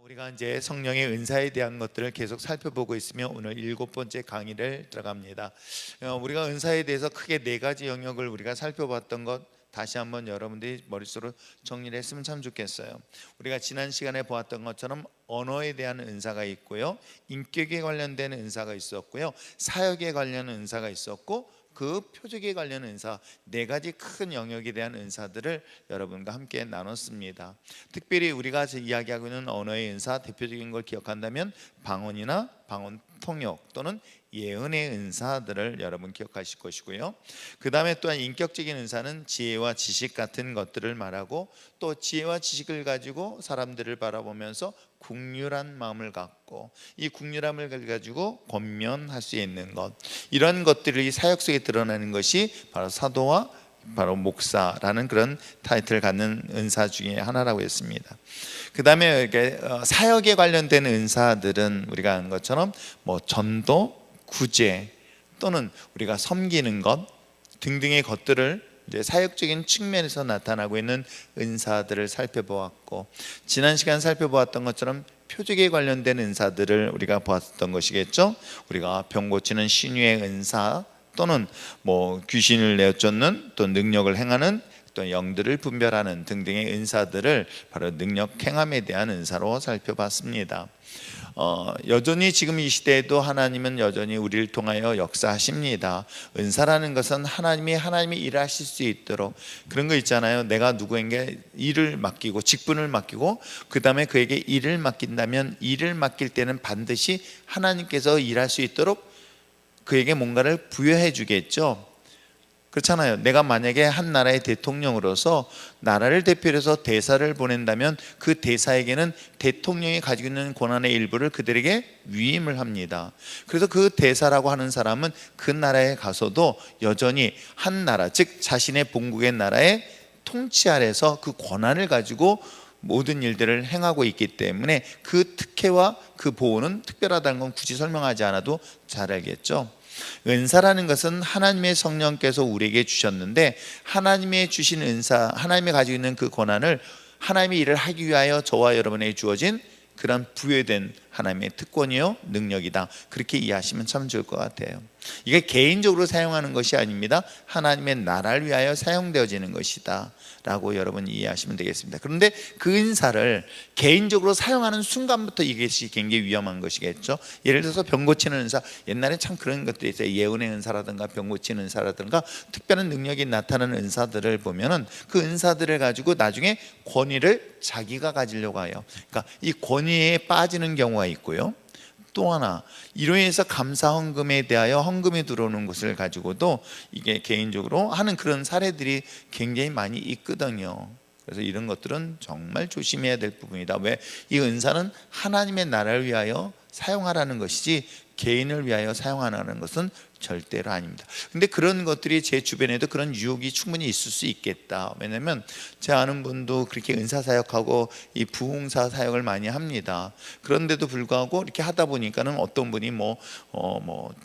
우리가 이제 성령의 은사에 대한 것들을 계속 살펴보고 있으며 오늘 7번째 강의를 들어갑니다. 우리가 은사에 대해서 크게 4가지 영역을 우리가 살펴봤던 것 다시 한번 여러분들이 머릿속으로 정리를 했으면 참 좋겠어요. 우리가 지난 시간에 보았던 것처럼 언어에 대한 은사가 있고요, 인격에 관련된 은사가 있었고요, 사역에 관련 은사가 있었고, 그 표적에 관련 은사 4가지 큰 영역에 대한 은사들을 여러분과 함께 나눴습니다. 특별히 우리가 이야기하고 있는 언어의 은사, 대표적인 걸 기억한다면 방언이나 방언 통역 또는 예언의 은사들을 여러분 기억하실 것이고요. 그 다음에 또한 인격적인 은사는 지혜와 지식 같은 것들을 말하고, 또 지혜와 지식을 가지고 사람들을 바라보면서 국률한 마음을 갖고 이 국률함을 가지고 권면할 수 있는 것, 이런 것들이 사역 속에 드러나는 것이 바로 사도와 바로 목사라는 그런 타이틀을 갖는 은사 중에 하나라고 했습니다. 그 다음에 사역에 관련된 은사들은 우리가 아는 것처럼 전도, 구제 또는 우리가 섬기는 것 등등의 것들을 이제 사역적인 측면에서 나타나고 있는 은사들을 살펴보았고, 지난 시간 살펴보았던 것처럼 표적에 관련된 은사들을 우리가 보았던 것이겠죠. 우리가 병 고치는 신유의 은사 또는 귀신을 내쫓는 또 능력을 행하는 또 영들을 분별하는 등등의 은사들을 바로 능력 행함에 대한 은사로 살펴봤습니다. 여전히 지금 이 시대에도 하나님은 여전히 우리를 통하여 역사하십니다. 은사라는 것은 하나님이 일을 하실 수 있도록, 그런 거 있잖아요. 내가 누구에게 일을 맡기고 직분을 맡기고 그 다음에 그에게 일을 맡긴다면 일을 맡길 때는 반드시 하나님께서 일할 수 있도록 그에게 뭔가를 부여해 주겠죠. 그렇잖아요. 내가 만약에 한 나라의 대통령으로서 나라를 대표해서 대사를 보낸다면 그 대사에게는 대통령이 가지고 있는 권한의 일부를 그들에게 위임을 합니다. 그래서 그 대사라고 하는 사람은 그 나라에 가서도 여전히 한 나라, 즉 자신의 본국의 나라의 통치 아래서 그 권한을 가지고 모든 일들을 행하고 있기 때문에 그 특혜와 그 보호는 특별하다는 건 굳이 설명하지 않아도 잘 알겠죠. 은사라는 것은 하나님의 성령께서 우리에게 주셨는데, 하나님의 주신 은사, 하나님이 가지고 있는 그 권한을 하나님의 일을 하기 위하여 저와 여러분에게 주어진 그런 부여된 하나님의 특권이요 능력이다, 그렇게 이해하시면 참 좋을 것 같아요. 이게 개인적으로 사용하는 것이 아닙니다. 하나님의 나라를 위하여 사용되어지는 것이다 라고 여러분 이해하시면 되겠습니다. 그런데 그 은사를 개인적으로 사용하는 순간부터 이것이 굉장히 위험한 것이겠죠. 예를 들어서 병 고치는 은사, 옛날에 참 그런 것들이 있어요. 예언의 은사라든가 병 고치는 은사라든가 특별한 능력이 나타나는 은사들을 보면은 그 은사들을 가지고 나중에 권위를 자기가 가지려고 해요. 그러니까 이 권위에 빠지는 경우가 있고요, 또 하나 이로 인해서 감사 헌금에 대하여 헌금이 들어오는 것을 가지고도 이게 개인적으로 하는 그런 사례들이 굉장히 많이 있거든요. 그래서 이런 것들은 정말 조심해야 될 부분이다. 왜? 이 은사는 하나님의 나라를 위하여 사용하라는 것이지 개인을 위하여 사용하라는 것은 절대로 아닙니다. 근데 그런 것들이 제 주변에도 그런 유혹이 충분히 있을 수 있겠다. 왜냐면 제 아는 분도 그렇게 은사 사역하고 이 부흥사 사역을 많이 합니다. 그런데도 불구하고 이렇게 하다 보니까는 어떤 분이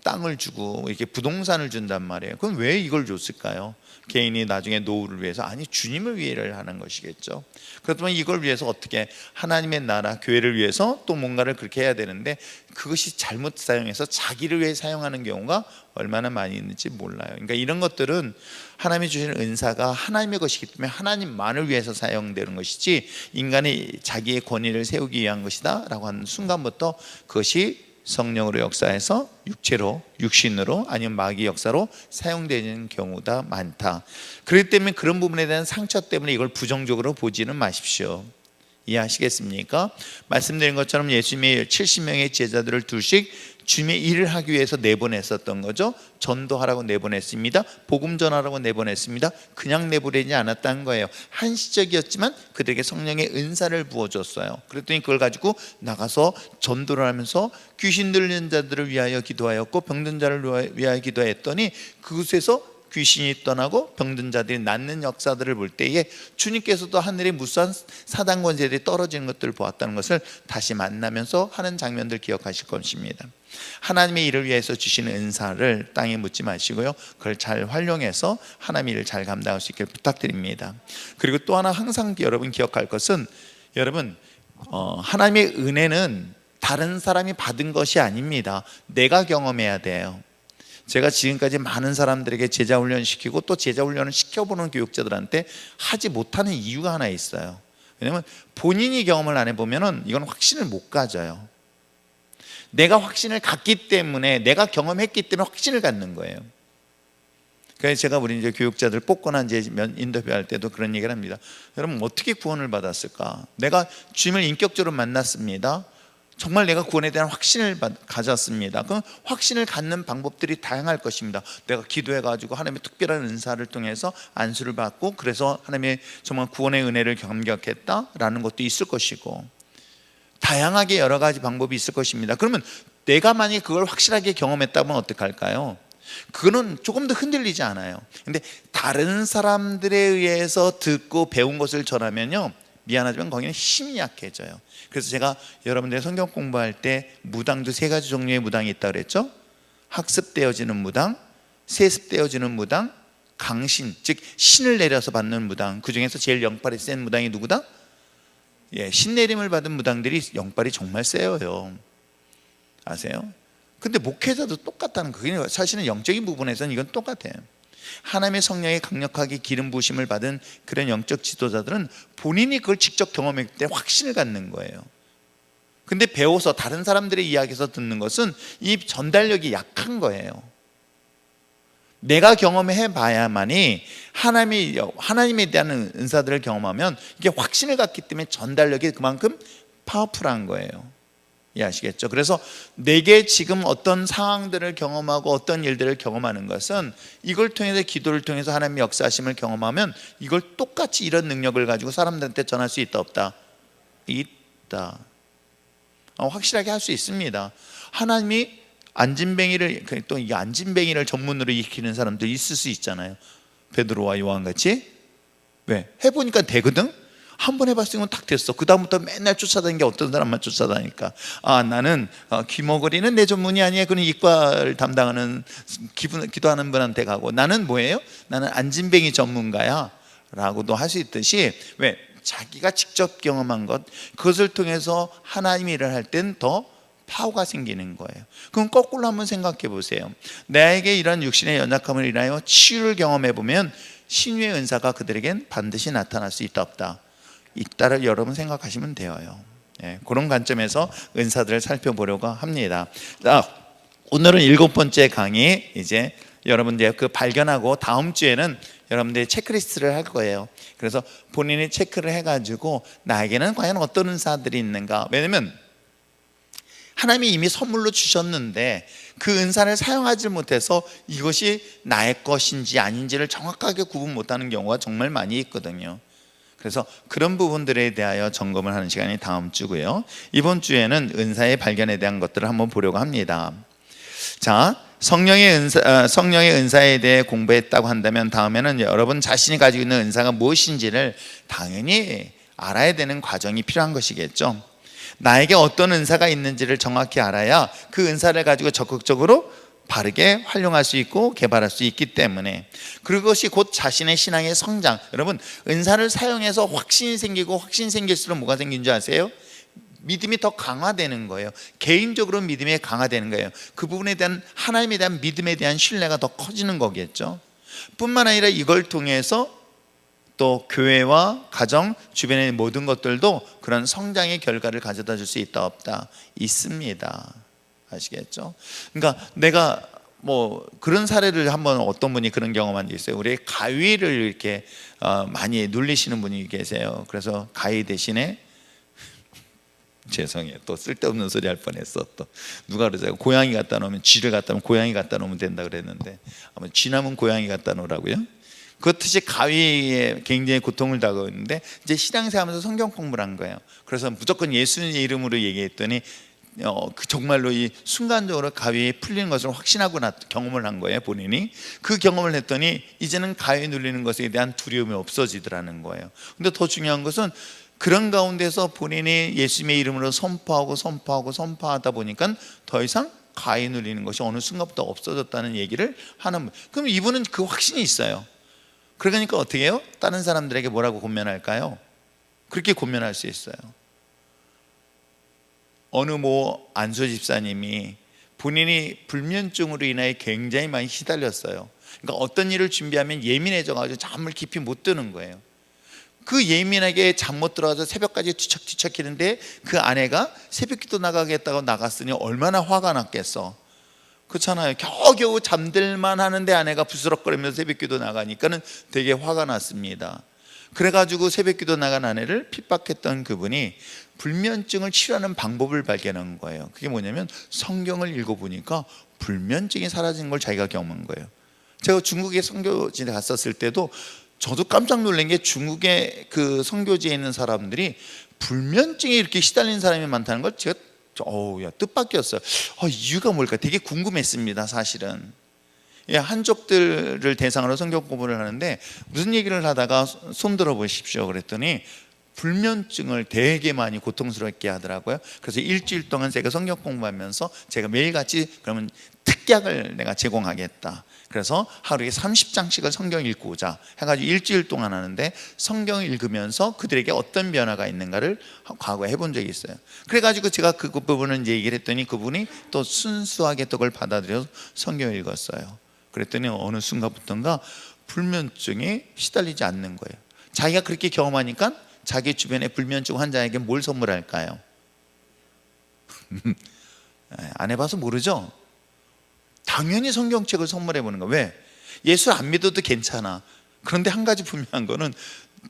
땅을 주고 이렇게 부동산을 준단 말이에요. 그럼 왜 이걸 줬을까요? 개인이 나중에 노후를 위해서, 아니 주님을 위해를 하는 것이겠죠. 그렇다면 이걸 위해서 어떻게 하나님의 나라, 교회를 위해서 또 뭔가를 그렇게 해야 되는데, 그것이 잘못 사용해서 자기를 위해 사용하는 경우가 얼마나 많이 있는지 몰라요. 그러니까 이런 것들은 하나님이 주시는 은사가 하나님의 것이기 때문에 하나님만을 위해서 사용되는 것이지 인간이 자기의 권위를 세우기 위한 것이다 라고 하는 순간부터 그것이 성령으로 역사해서 육체로, 육신으로 아니면 마귀 역사로 사용되는 경우가 많다. 그렇기 때문에 그런 부분에 대한 상처 때문에 이걸 부정적으로 보지는 마십시오. 이해하시겠습니까? 말씀드린 것처럼 예수님이 70명의 제자들을 둘씩 주님의 일을 하기 위해서 내보냈었던 거죠. 전도하라고 내보냈습니다. 복음 전하라고 내보냈습니다. 그냥 내보내지 않았다는 거예요. 한시적이었지만 그들에게 성령의 은사를 부어줬어요. 그랬더니 그걸 가지고 나가서 전도를 하면서 귀신 들린 자들을 위하여 기도하였고 병든 자를 위하여 기도했더니 그곳에서 귀신이 떠나고 병든 자들이 낫는 역사들을 볼 때에 주님께서도 하늘에 무수한 사단 권세들이 떨어지는 것들을 보았다는 것을 다시 만나면서 하는 장면들 기억하실 것입니다. 하나님의 일을 위해서 주시는 은사를 땅에 묻지 마시고요, 그걸 잘 활용해서 하나님의 일을 잘 감당할 수 있게 부탁드립니다. 그리고 또 하나 항상 여러분 기억할 것은, 여러분 하나님의 은혜는 다른 사람이 받은 것이 아닙니다. 내가 경험해야 돼요. 제가 지금까지 많은 사람들에게 제자 훈련 시키고 또 제자 훈련을 시켜보는 교육자들한테 하지 못하는 이유가 하나 있어요. 왜냐하면 본인이 경험을 안 해보면 이건 확신을 못 가져요. 내가 확신을 갖기 때문에, 내가 경험했기 때문에 확신을 갖는 거예요. 그래서 제가 우리 이제 교육자들 뽑거나 이제 인터뷰할 때도 그런 얘기를 합니다. 여러분 어떻게 구원을 받았을까? 내가 주님을 인격적으로 만났습니다. 정말 내가 구원에 대한 확신을 가졌습니다. 그 확신을 갖는 방법들이 다양할 것입니다. 내가 기도해가지고 하나님의 특별한 은사를 통해서 안수를 받고 그래서 하나님의 정말 구원의 은혜를 감격했다라는 것도 있을 것이고, 다양하게 여러 가지 방법이 있을 것입니다. 그러면 내가 만약에 그걸 확실하게 경험했다면 어떡할까요? 그거는 조금 더 흔들리지 않아요. 근데 다른 사람들에 의해서 듣고 배운 것을 전하면요, 미안하지만 거기는 힘이 약해져요. 그래서 제가 여러분들 성경 공부할 때 무당도 세 가지 종류의 무당이 있다고 그랬죠. 학습되어지는 무당, 세습되어지는 무당, 강신, 즉 신을 내려서 받는 무당. 그 중에서 제일 영빨이 센 무당이 누구다? 신내림을 받은 무당들이 영빨이 정말 세요. 아세요? 근데 목회자도 똑같다는 거예요. 사실은 영적인 부분에서는 이건 똑같아요. 하나님의 성령에 강력하게 기름 부으심을 받은 그런 영적 지도자들은 본인이 그걸 직접 경험했기 때문에 확신을 갖는 거예요. 근데 배워서 다른 사람들의 이야기에서 듣는 것은 이 전달력이 약한 거예요. 내가 경험해 봐야만이 하나님에 대한 은사들을 경험하면 이게 확신을 갖기 때문에 전달력이 그만큼 파워풀한 거예요. 이해하시겠죠? 그래서 내게 지금 어떤 상황들을 경험하고 어떤 일들을 경험하는 것은 이걸 통해서, 기도를 통해서 하나님의 역사하심을 경험하면 이걸 똑같이 이런 능력을 가지고 사람들한테 전할 수 있다 없다? 있다. 확실하게 할 수 있습니다. 하나님이 안진뱅이를, 또 이 안진뱅이를 전문으로 익히는 사람도 있을 수 있잖아요. 베드로와 요한같이. 왜? 해보니까 되거든? 한 번 해봤으면 딱 됐어. 그 다음부터 맨날 쫓아다니는 게 어떤 사람만 쫓아다니까. 나는 귀머거리는 내 전문이 아니야. 그는 이과를 담당하는 기도하는 분한테 가고, 나는 뭐예요? 나는 안진뱅이 전문가야 라고도 할 수 있듯이, 왜? 자기가 직접 경험한 것, 그것을 통해서 하나님 일을 할 땐 더 파워가 생기는 거예요. 그럼 거꾸로 한번 생각해 보세요. 나에게 이런 육신의 연약함을 인하여 치유를 경험해 보면 신유의 은사가 그들에겐 반드시 나타날 수 있다 없다? 있다를 여러분 생각하시면 돼요. 그런 관점에서 은사들을 살펴보려고 합니다. 자, 오늘은 7번째 강의, 이제 여러분들 그 발견하고 다음 주에는 여러분들이 체크리스트를 할 거예요. 그래서 본인이 체크를 해가지고 나에게는 과연 어떤 은사들이 있는가. 왜냐면 하나님이 이미 선물로 주셨는데 그 은사를 사용하지 못해서 이것이 나의 것인지 아닌지를 정확하게 구분 못하는 경우가 정말 많이 있거든요. 그래서 그런 부분들에 대하여 점검을 하는 시간이 다음 주고요. 이번 주에는 은사의 발견에 대한 것들을 한번 보려고 합니다. 자, 성령의 은사에 대해 공부했다고 한다면 다음에는 여러분 자신이 가지고 있는 은사가 무엇인지를 당연히 알아야 되는 과정이 필요한 것이겠죠. 나에게 어떤 은사가 있는지를 정확히 알아야 그 은사를 가지고 적극적으로 바르게 활용할 수 있고 개발할 수 있기 때문에, 그것이 곧 자신의 신앙의 성장. 여러분, 은사를 사용해서 확신이 생기고, 확신이 생길수록 뭐가 생긴 줄 아세요? 믿음이 더 강화되는 거예요. 개인적으로 믿음이 강화되는 거예요. 그 부분에 대한, 하나님에 대한 믿음에 대한 신뢰가 더 커지는 거겠죠. 뿐만 아니라 이걸 통해서 또 교회와 가정, 주변의 모든 것들도 그런 성장의 결과를 가져다 줄 수 있다 없다? 있습니다. 아시겠죠? 그러니까 내가 그런 사례를 한번 어떤 분이 그런 경험한 게 있어요. 우리 가위를 이렇게 많이 눌리시는 분이 계세요. 그래서 가위 대신에 죄송해요. 또 쓸데없는 소리 할 뻔했어. 또 누가 그러잖아요. 고양이 갖다 놓으면, 쥐를 갖다 놓으면 고양이 갖다 놓으면 된다 그랬는데, 아마 쥐 남은 고양이 갖다 놓으라고요? 그렇듯이 가위에 굉장히 고통을 당하는데 이제 신앙생활하면서 성경 공부를 한 거예요. 그래서 무조건 예수님의 이름으로 얘기했더니 정말로 이 순간적으로 가위에 풀리는 것을 확신하고 경험을 한 거예요. 본인이 그 경험을 했더니 이제는 가위에 눌리는 것에 대한 두려움이 없어지더라는 거예요. 근데 더 중요한 것은 그런 가운데서 본인이 예수님의 이름으로 선포하다 보니까 더 이상 가위 눌리는 것이 어느 순간부터 없어졌다는 얘기를 하는. 그럼 이분은 그 확신이 있어요. 그러니까 어떻게 해요? 다른 사람들에게 뭐라고 권면할까요? 그렇게 권면할 수 있어요. 어느 안수 집사님이 본인이 불면증으로 인하여 굉장히 많이 시달렸어요. 그러니까 어떤 일을 준비하면 예민해져가지고 잠을 깊이 못 드는 거예요. 그 예민하게 잠 못 들어가서 새벽까지 뒤척뒤척 하는데 그 아내가 새벽기도 나가겠다고 나갔으니 얼마나 화가 났겠어. 그렇잖아요. 겨우겨우 잠들만 하는데 아내가 부스럭거리면서 새벽기도 나가니까는 되게 화가 났습니다. 그래가지고 새벽기도 나간 아내를 핍박했던 그분이 불면증을 치료하는 방법을 발견한 거예요. 그게 뭐냐면 성경을 읽어보니까 불면증이 사라진 걸 자기가 경험한 거예요. 제가 중국에 선교지에 갔었을 때도 저도 깜짝 놀란 게 중국의 그 선교지에 있는 사람들이 불면증에 이렇게 시달린 사람이 많다는 걸 제가 뜻밖이었어요. 이유가 뭘까 되게 궁금했습니다. 사실은 한족들을 대상으로 성경 공부를 하는데 무슨 얘기를 하다가 손 들어 보십시오 그랬더니 불면증을 되게 많이 고통스럽게 하더라고요. 그래서 일주일 동안 제가 성경 공부하면서 제가 매일같이 그러면 특약을 내가 제공하겠다. 그래서 하루에 30장씩을 성경 읽고자 해가지고 일주일 동안 하는데 성경을 읽으면서 그들에게 어떤 변화가 있는가를 과거에 해본 적이 있어요. 그래가지고 제가 그 부분을 이제 얘기를 했더니 그분이 또 순수하게 또 그걸 받아들여서 성경을 읽었어요. 그랬더니 어느 순간부터인가 불면증에 시달리지 않는 거예요. 자기가 그렇게 경험하니까 자기 주변의 불면증 환자에게 뭘 선물할까요? 안 해봐서 모르죠? 당연히 성경책을 선물해 보는 거예요. 왜? 예수 안 믿어도 괜찮아. 그런데 한 가지 분명한 거는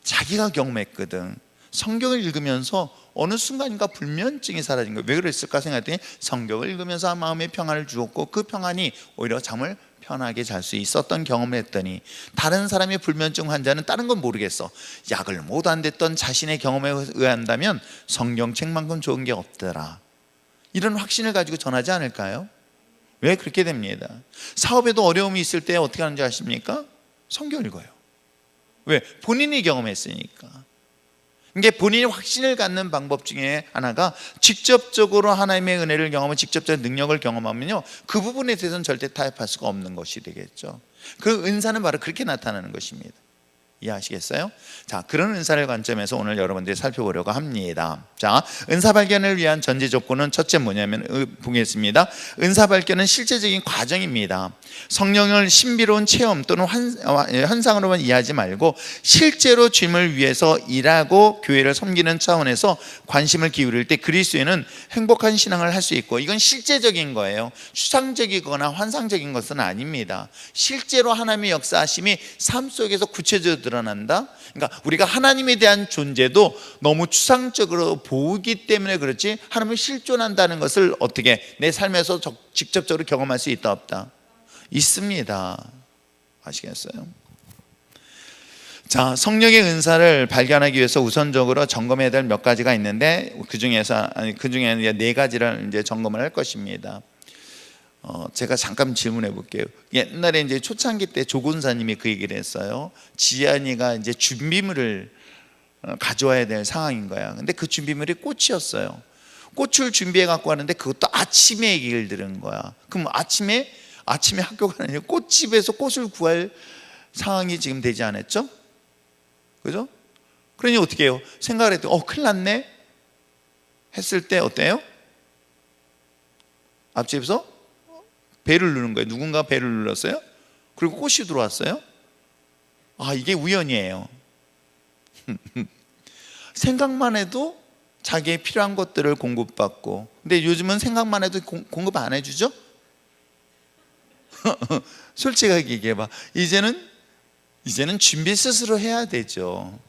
자기가 경험했거든. 성경을 읽으면서 어느 순간인가 불면증이 사라진 거예요. 왜 그랬을까 생각했더니 성경을 읽으면서 마음의 평안을 주었고 그 평안이 오히려 잠을 편하게 잘 수 있었던 경험을 했더니 다른 사람의 불면증 환자는 다른 건 모르겠어. 약을 못 안 됐던 자신의 경험에 의한다면 성경책만큼 좋은 게 없더라. 이런 확신을 가지고 전하지 않을까요? 왜 그렇게 됩니다. 사업에도 어려움이 있을 때 어떻게 하는지 아십니까? 성경 읽어요. 왜? 본인이 경험했으니까. 이게 본인이 확신을 갖는 방법 중에 하나가 직접적으로 하나님의 은혜를 경험하면 직접적 능력을 경험하면요 그 부분에 대해서는 절대 타협할 수가 없는 것이 되겠죠. 그 은사는 바로 그렇게 나타나는 것입니다. 이해하시겠어요? 자, 그런 은사를 관점에서 오늘 여러분들이 살펴보려고 합니다. 자, 은사 발견을 위한 전제 조건은 첫째 뭐냐면 보겠습니다. 은사 발견은 실제적인 과정입니다. 성령을 신비로운 체험 또는 환상으로만 이해하지 말고 실제로 주님을 위해서 일하고 교회를 섬기는 차원에서 관심을 기울일 때 그리스도인은 행복한 신앙을 할 수 있고 이건 실제적인 거예요. 추상적이거나 환상적인 것은 아닙니다. 실제로 하나님의 역사하심이 삶 속에서 구체적으로 드러난다. 그러니까 우리가 하나님에 대한 존재도 너무 추상적으로 보기 때문에 그렇지 하나님을 실존한다는 것을 어떻게 내 삶에서 직접적으로 경험할 수 있다 없다? 있습니다. 아시겠어요? 자, 성령의 은사를 발견하기 위해서 우선적으로 점검해야 될 몇 가지가 있는데 그 중에는 네 가지를 이제 점검을 할 것입니다. 제가 잠깐 질문해 볼게요. 옛날에 이제 초창기 때 조곤사님이 그 얘기를 했어요. 지안이가 이제 준비물을 가져와야 될 상황인 거야. 근데 그 준비물이 꽃이었어요. 꽃을 준비해 갖고 왔는데 그것도 아침에 얘기를 들은 거야. 그럼 아침에 학교 가는 꽃집에서 꽃을 구할 상황이 지금 되지 않았죠? 그죠? 그러니 어떻게 해요? 생각을 했더니 큰일 났네 했을 때 어때요? 앞집에서 배를 누른 거예요. 누군가 배를 눌렀어요. 그리고 꽃이 들어왔어요. 이게 우연이에요. 생각만 해도 자기의 필요한 것들을 공급받고, 근데 요즘은 생각만 해도 공급 안 해주죠? 솔직하게 얘기해봐. 이제는 준비 스스로 해야 되죠.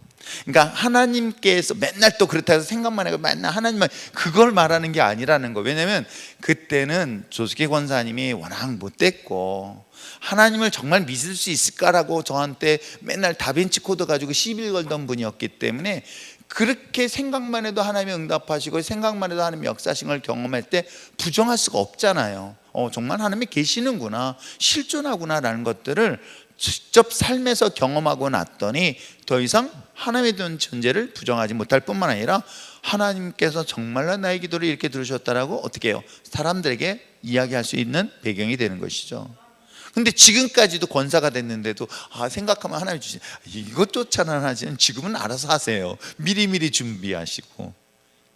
그러니까 하나님께서 맨날 또 그렇다 해서 생각만 해도 맨날 하나님만 그걸 말하는 게 아니라는 거. 왜냐면 그때는 조숙희 권사님이 워낙 못됐고 하나님을 정말 믿을 수 있을까라고 저한테 맨날 다빈치 코드 가지고 시비 걸던 분이었기 때문에 그렇게 생각만 해도 하나님이 응답하시고 생각만 해도 하나님의 역사하신 걸 경험할 때 부정할 수가 없잖아요. 정말 하나님이 계시는구나, 실존하구나 라는 것들을 직접 삶에서 경험하고 났더니 더 이상 하나님에 대한 존재를 부정하지 못할 뿐만 아니라 하나님께서 정말로 나의 기도를 이렇게 들으셨다라고 어떻게 해요? 사람들에게 이야기할 수 있는 배경이 되는 것이죠. 근데 지금까지도 권사가 됐는데도 생각하면 하나님 주신 이것조차는 하지만 지금은 알아서 하세요. 미리미리 준비하시고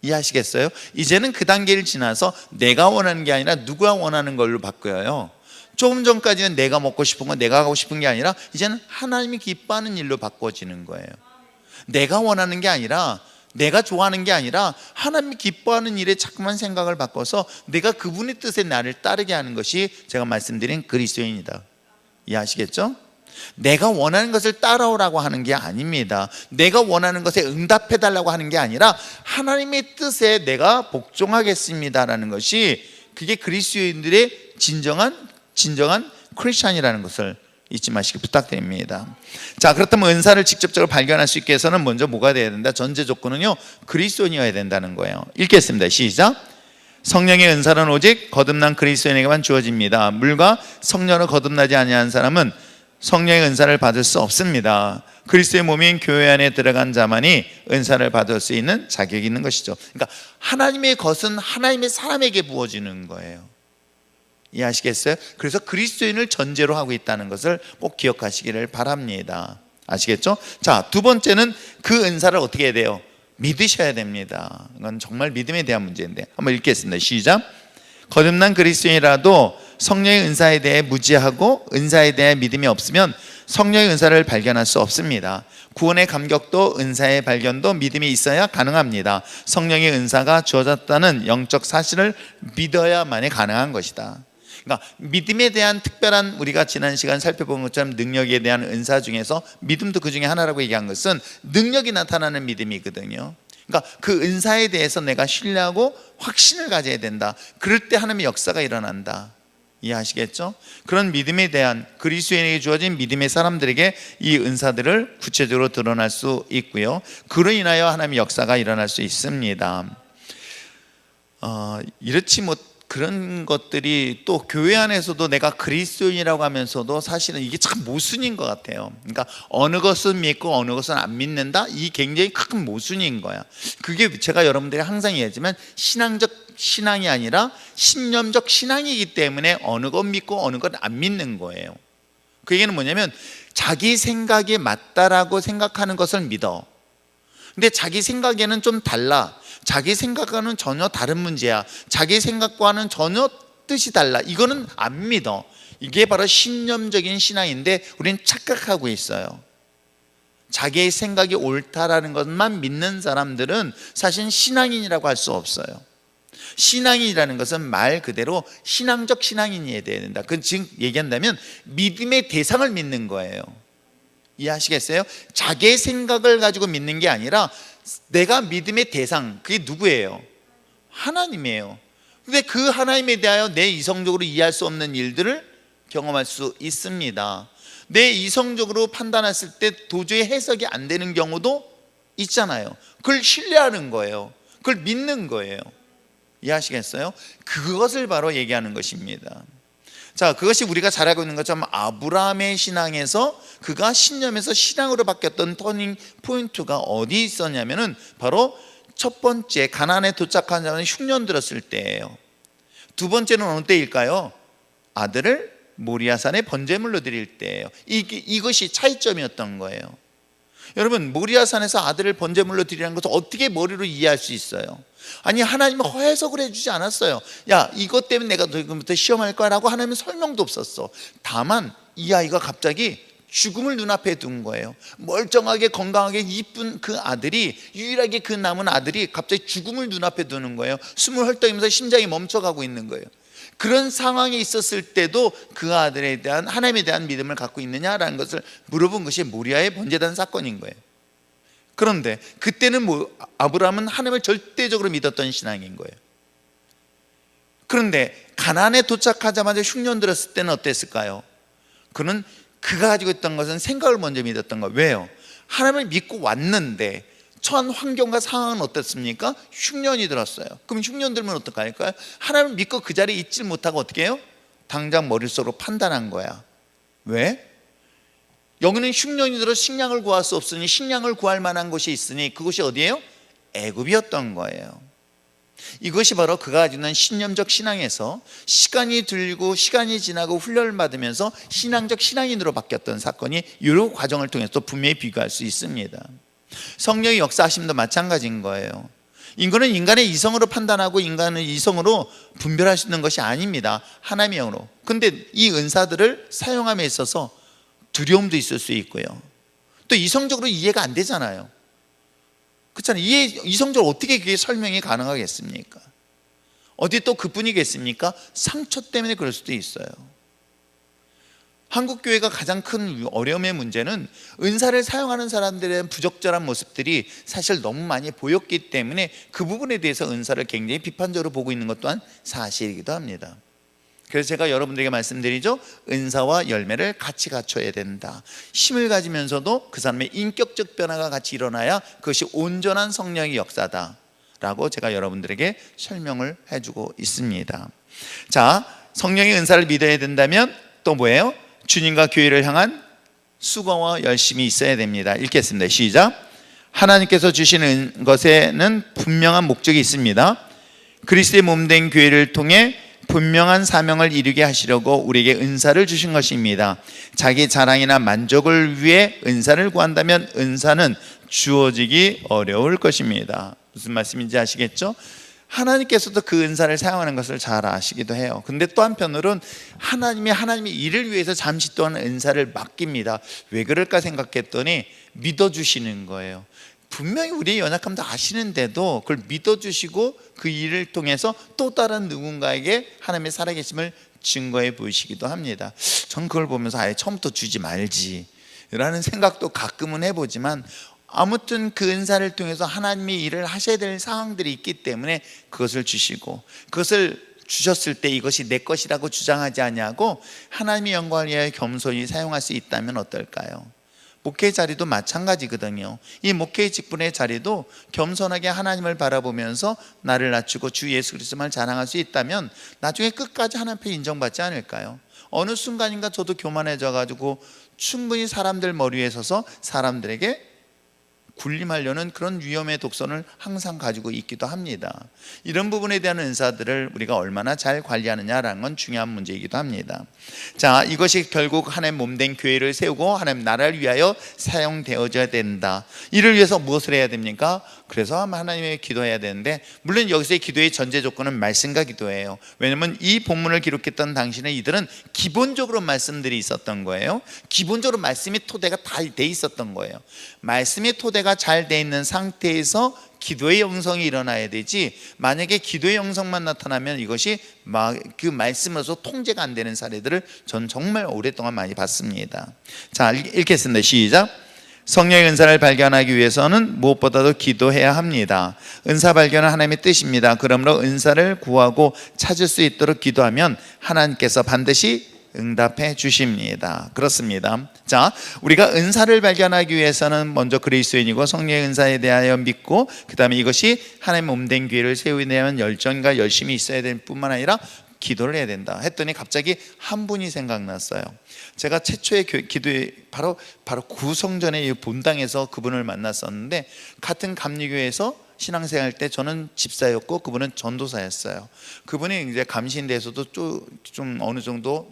이해하시겠어요? 이제는 그 단계를 지나서 내가 원하는 게 아니라 누가 원하는 걸로 바뀌어요. 조금 전까지는 내가 먹고 싶은 거, 내가 하고 싶은 게 아니라 이제는 하나님이 기뻐하는 일로 바꿔지는 거예요. 내가 원하는 게 아니라, 내가 좋아하는 게 아니라 하나님이 기뻐하는 일에 자꾸만 생각을 바꿔서 내가 그분의 뜻에 나를 따르게 하는 것이 제가 말씀드린 그리스도인이다. 이해하시겠죠? 내가 원하는 것을 따라오라고 하는 게 아닙니다. 내가 원하는 것에 응답해달라고 하는 게 아니라 하나님의 뜻에 내가 복종하겠습니다라는 것이, 그게 그리스도인들의 진정한 크리스찬이라는 것을 잊지 마시기 부탁드립니다. 자, 그렇다면 은사를 직접적으로 발견할 수 있게 해서는 먼저 뭐가 돼야 된다? 전제 조건은요, 그리스도인이어야 된다는 거예요. 읽겠습니다. 시작. 성령의 은사는 오직 거듭난 그리스도인에게만 주어집니다. 물과 성령으로 거듭나지 아니한 사람은 성령의 은사를 받을 수 없습니다. 그리스도의 몸인 교회 안에 들어간 자만이 은사를 받을 수 있는 자격이 있는 것이죠. 그러니까 하나님의 것은 하나님의 사람에게 부어지는 거예요. 이해하시겠어요? 그래서 그리스도인을 전제로 하고 있다는 것을 꼭 기억하시기를 바랍니다. 아시겠죠? 자, 두 번째는 그 은사를 어떻게 해야 돼요? 믿으셔야 됩니다. 이건 정말 믿음에 대한 문제인데 한번 읽겠습니다. 시작. 거듭난 그리스도인이라도 성령의 은사에 대해 무지하고 은사에 대해 믿음이 없으면 성령의 은사를 발견할 수 없습니다. 구원의 감격도 은사의 발견도 믿음이 있어야 가능합니다. 성령의 은사가 주어졌다는 영적 사실을 믿어야만이 가능한 것이다. 그러니까 믿음에 대한 특별한, 우리가 지난 시간 살펴본 것처럼 능력에 대한 은사 중에서 믿음도 그 중에 하나라고 얘기한 것은 능력이 나타나는 믿음이거든요. 그러니까 그 은사에 대해서 내가 신뢰하고 확신을 가져야 된다. 그럴 때 하나님의 역사가 일어난다. 이해하시겠죠? 그런 믿음에 대한, 그리스도인에게 주어진 믿음의 사람들에게 이 은사들을 구체적으로 드러날 수 있고요, 그로 인하여 하나님의 역사가 일어날 수 있습니다. 이렇지 못 그런 것들이 또 교회 안에서도 내가 그리스도인이라고 하면서도 사실은 이게 참 모순인 것 같아요. 그러니까 어느 것은 믿고 어느 것은 안 믿는다, 이 굉장히 큰 모순인 거야. 그게 제가 여러분들이 항상 얘기하지만 신앙적 신앙이 아니라 신념적 신앙이기 때문에 어느 것 믿고 어느 것 안 믿는 거예요. 그 얘기는 뭐냐면 자기 생각이 맞다라고 생각하는 것을 믿어. 근데 자기 생각에는 좀 달라, 자기 생각과는 전혀 다른 문제야, 자기 생각과는 전혀 뜻이 달라, 이거는 안 믿어. 이게 바로 신념적인 신앙인데 우리는 착각하고 있어요. 자기의 생각이 옳다라는 것만 믿는 사람들은 사실 신앙인이라고 할 수 없어요. 신앙인이라는 것은 말 그대로 신앙적 신앙인이어야 된다. 그 즉 얘기한다면 믿음의 대상을 믿는 거예요. 이해하시겠어요? 자기의 생각을 가지고 믿는 게 아니라 내가 믿음의 대상, 그게 누구예요? 하나님이에요. 근데 그 하나님에 대하여 내 이성적으로 이해할 수 없는 일들을 경험할 수 있습니다. 내 이성적으로 판단했을 때 도저히 해석이 안 되는 경우도 있잖아요. 그걸 신뢰하는 거예요. 그걸 믿는 거예요. 이해하시겠어요? 그것을 바로 얘기하는 것입니다. 자, 그것이 우리가 잘 알고 있는 것처럼 아브라함의 신앙에서 그가 신념에서 신앙으로 바뀌었던 터닝 포인트가 어디 있었냐면은 바로 첫 번째 가나안에 도착한 자는 흉년 들었을 때예요. 두 번째는 어느 때일까요? 아들을 모리아산에 번제물로 드릴 때예요. 이것이 차이점이었던 거예요. 여러분, 모리아산에서 아들을 번제물로 드리라는 것을 어떻게 머리로 이해할 수 있어요? 아니, 하나님은 해석을 해주지 않았어요. 야, 이것 때문에 내가 지금부터 시험할 거야 라고 하나님은 설명도 없었어. 다만 이 아이가 갑자기 죽음을 눈앞에 둔 거예요. 멀쩡하게 건강하게 이쁜 그 아들이, 유일하게 그 남은 아들이 갑자기 죽음을 눈앞에 두는 거예요. 숨을 헐떡이면서 심장이 멈춰가고 있는 거예요. 그런 상황에 있었을 때도 그 아들에 대한, 하나님에 대한 믿음을 갖고 있느냐라는 것을 물어본 것이 모리아의 번제단 사건인 거예요. 그런데 그때는 아브라함은 하나님을 절대적으로 믿었던 신앙인 거예요. 그런데 가나안에 도착하자마자 흉년 들었을 때는 어땠을까요? 그는 그가 가지고 있던 것은 생각을 먼저 믿었던 거예요. 왜요? 하나님을 믿고 왔는데 처한 환경과 상황은 어떻습니까? 흉년이 들었어요. 그럼 흉년 들면 어떡할까요? 하나님을 믿고 그 자리에 있지 못하고 어떻게 해요? 당장 머릿속으로 판단한 거야. 왜? 여기는 흉년이 들어 식량을 구할 수 없으니 식량을 구할 만한 곳이 있으니 그곳이 어디예요? 애굽이었던 거예요. 이것이 바로 그가 가지고 있는 신념적 신앙에서 시간이 들고 시간이 지나고 훈련을 받으면서 신앙적 신앙인으로 바뀌었던 사건이 이런 과정을 통해서 분명히 비교할 수 있습니다. 성령의 역사하심도 마찬가지인 거예요. 인간은 인간의 이성으로 판단하고 인간은 이성으로 분별할 수 있는 것이 아닙니다. 하나님의 영으로. 근데 이 은사들을 사용함에 있어서 두려움도 있을 수 있고요, 또 이성적으로 이해가 안 되잖아요. 그렇잖아요. 이성적으로 어떻게 그게 설명이 가능하겠습니까? 어디 또 그뿐이겠습니까? 상처 때문에 그럴 수도 있어요. 한국교회가 가장 큰 어려움의 문제는 은사를 사용하는 사람들의 부적절한 모습들이 사실 너무 많이 보였기 때문에 그 부분에 대해서 은사를 굉장히 비판적으로 보고 있는 것 또한 사실이기도 합니다. 그래서 제가 여러분들에게 말씀드리죠, 은사와 열매를 같이 갖춰야 된다. 힘을 가지면서도 그 사람의 인격적 변화가 같이 일어나야 그것이 온전한 성령의 역사다 라고 제가 여러분들에게 설명을 해주고 있습니다. 자, 성령의 은사를 믿어야 된다면 또 뭐예요? 주님과 교회를 향한 수고와 열심이 있어야 됩니다. 읽겠습니다. 시작. 하나님께서 주시는 것에는 분명한 목적이 있습니다. 그리스도의 몸된 교회를 통해 분명한 사명을 이루게 하시려고 우리에게 은사를 주신 것입니다. 자기 자랑이나 만족을 위해 은사를 구한다면 은사는 주어지기 어려울 것입니다. 무슨 말씀인지 아시겠죠? 하나님께서도 그 은사를 사용하는 것을 잘 아시기도 해요. 근데 또 한편으로는 하나님의 일을 위해서 잠시 동안 은사를 맡깁니다. 왜 그럴까 생각했더니 믿어주시는 거예요. 분명히 우리의 연약함도 아시는데도 그걸 믿어주시고 그 일을 통해서 또 다른 누군가에게 하나님의 살아계심을 증거해 보이시기도 합니다. 전 그걸 보면서 아예 처음부터 주지 말지 라는 생각도 가끔은 해보지만, 아무튼 그 은사를 통해서 하나님의 일을 하셔야 될 상황들이 있기 때문에 그것을 주시고, 그것을 주셨을 때 이것이 내 것이라고 주장하지 아니하고 하나님의 영광을 위하여 겸손히 사용할 수 있다면 어떨까요? 목회 자리도 마찬가지거든요. 이 목회 직분의 자리도 겸손하게 하나님을 바라보면서 나를 낮추고 주 예수 그리스도만 자랑할 수 있다면 나중에 끝까지 하나님 앞에 인정받지 않을까요? 어느 순간인가 저도 교만해져 가지고 충분히 사람들 머리 위에 서서 사람들에게 군림하려는 그런 위험의 독선을 항상 가지고 있기도 합니다. 이런 부분에 대한 은사들을 우리가 얼마나 잘 관리하느냐라는 건 중요한 문제이기도 합니다. 자, 이것이 결국 하나님 몸된 교회를 세우고 하나님 나라를 위하여 사용되어져야 된다. 이를 위해서 무엇을 해야 됩니까? 그래서 하나님의 기도해야 되는데, 물론 여기서의 기도의 전제 조건은 말씀과 기도예요. 왜냐하면 이 본문을 기록했던 당시는 이들은 기본적으로 말씀들이 있었던 거예요. 기본적으로 말씀의 토대가 다 돼 있었던 거예요. 말씀의 토대가 잘 돼 있는 상태에서 기도의 영성이 일어나야 되지, 만약에 기도의 영성만 나타나면 이것이 그 말씀으로서 통제가 안 되는 사례들을 전 정말 오랫동안 많이 봤습니다. 자, 읽겠습니다. 시작. 성령의 은사를 발견하기 위해서는 무엇보다도 기도해야 합니다. 은사 발견은 하나님의 뜻입니다. 그러므로 은사를 구하고 찾을 수 있도록 기도하면 하나님께서 반드시 응답해 주십니다. 그렇습니다. 자, 우리가 은사를 발견하기 위해서는 먼저 그리스도인이고 성령의 은사에 대하여 믿고, 그 다음에 이것이 하나님 몸된 교회를 세우기 위한 열정과 열심이 있어야 될 뿐만 아니라 기도를 해야 된다 했더니 갑자기 한 분이 생각났어요. 제가 최초의 기도에 바로 구성전의 본당에서 그분을 만났었는데, 같은 감리교회에서 신앙생활 때 저는 집사였고 그분은 전도사였어요. 그분이 이제 감신대에서도 좀 어느 정도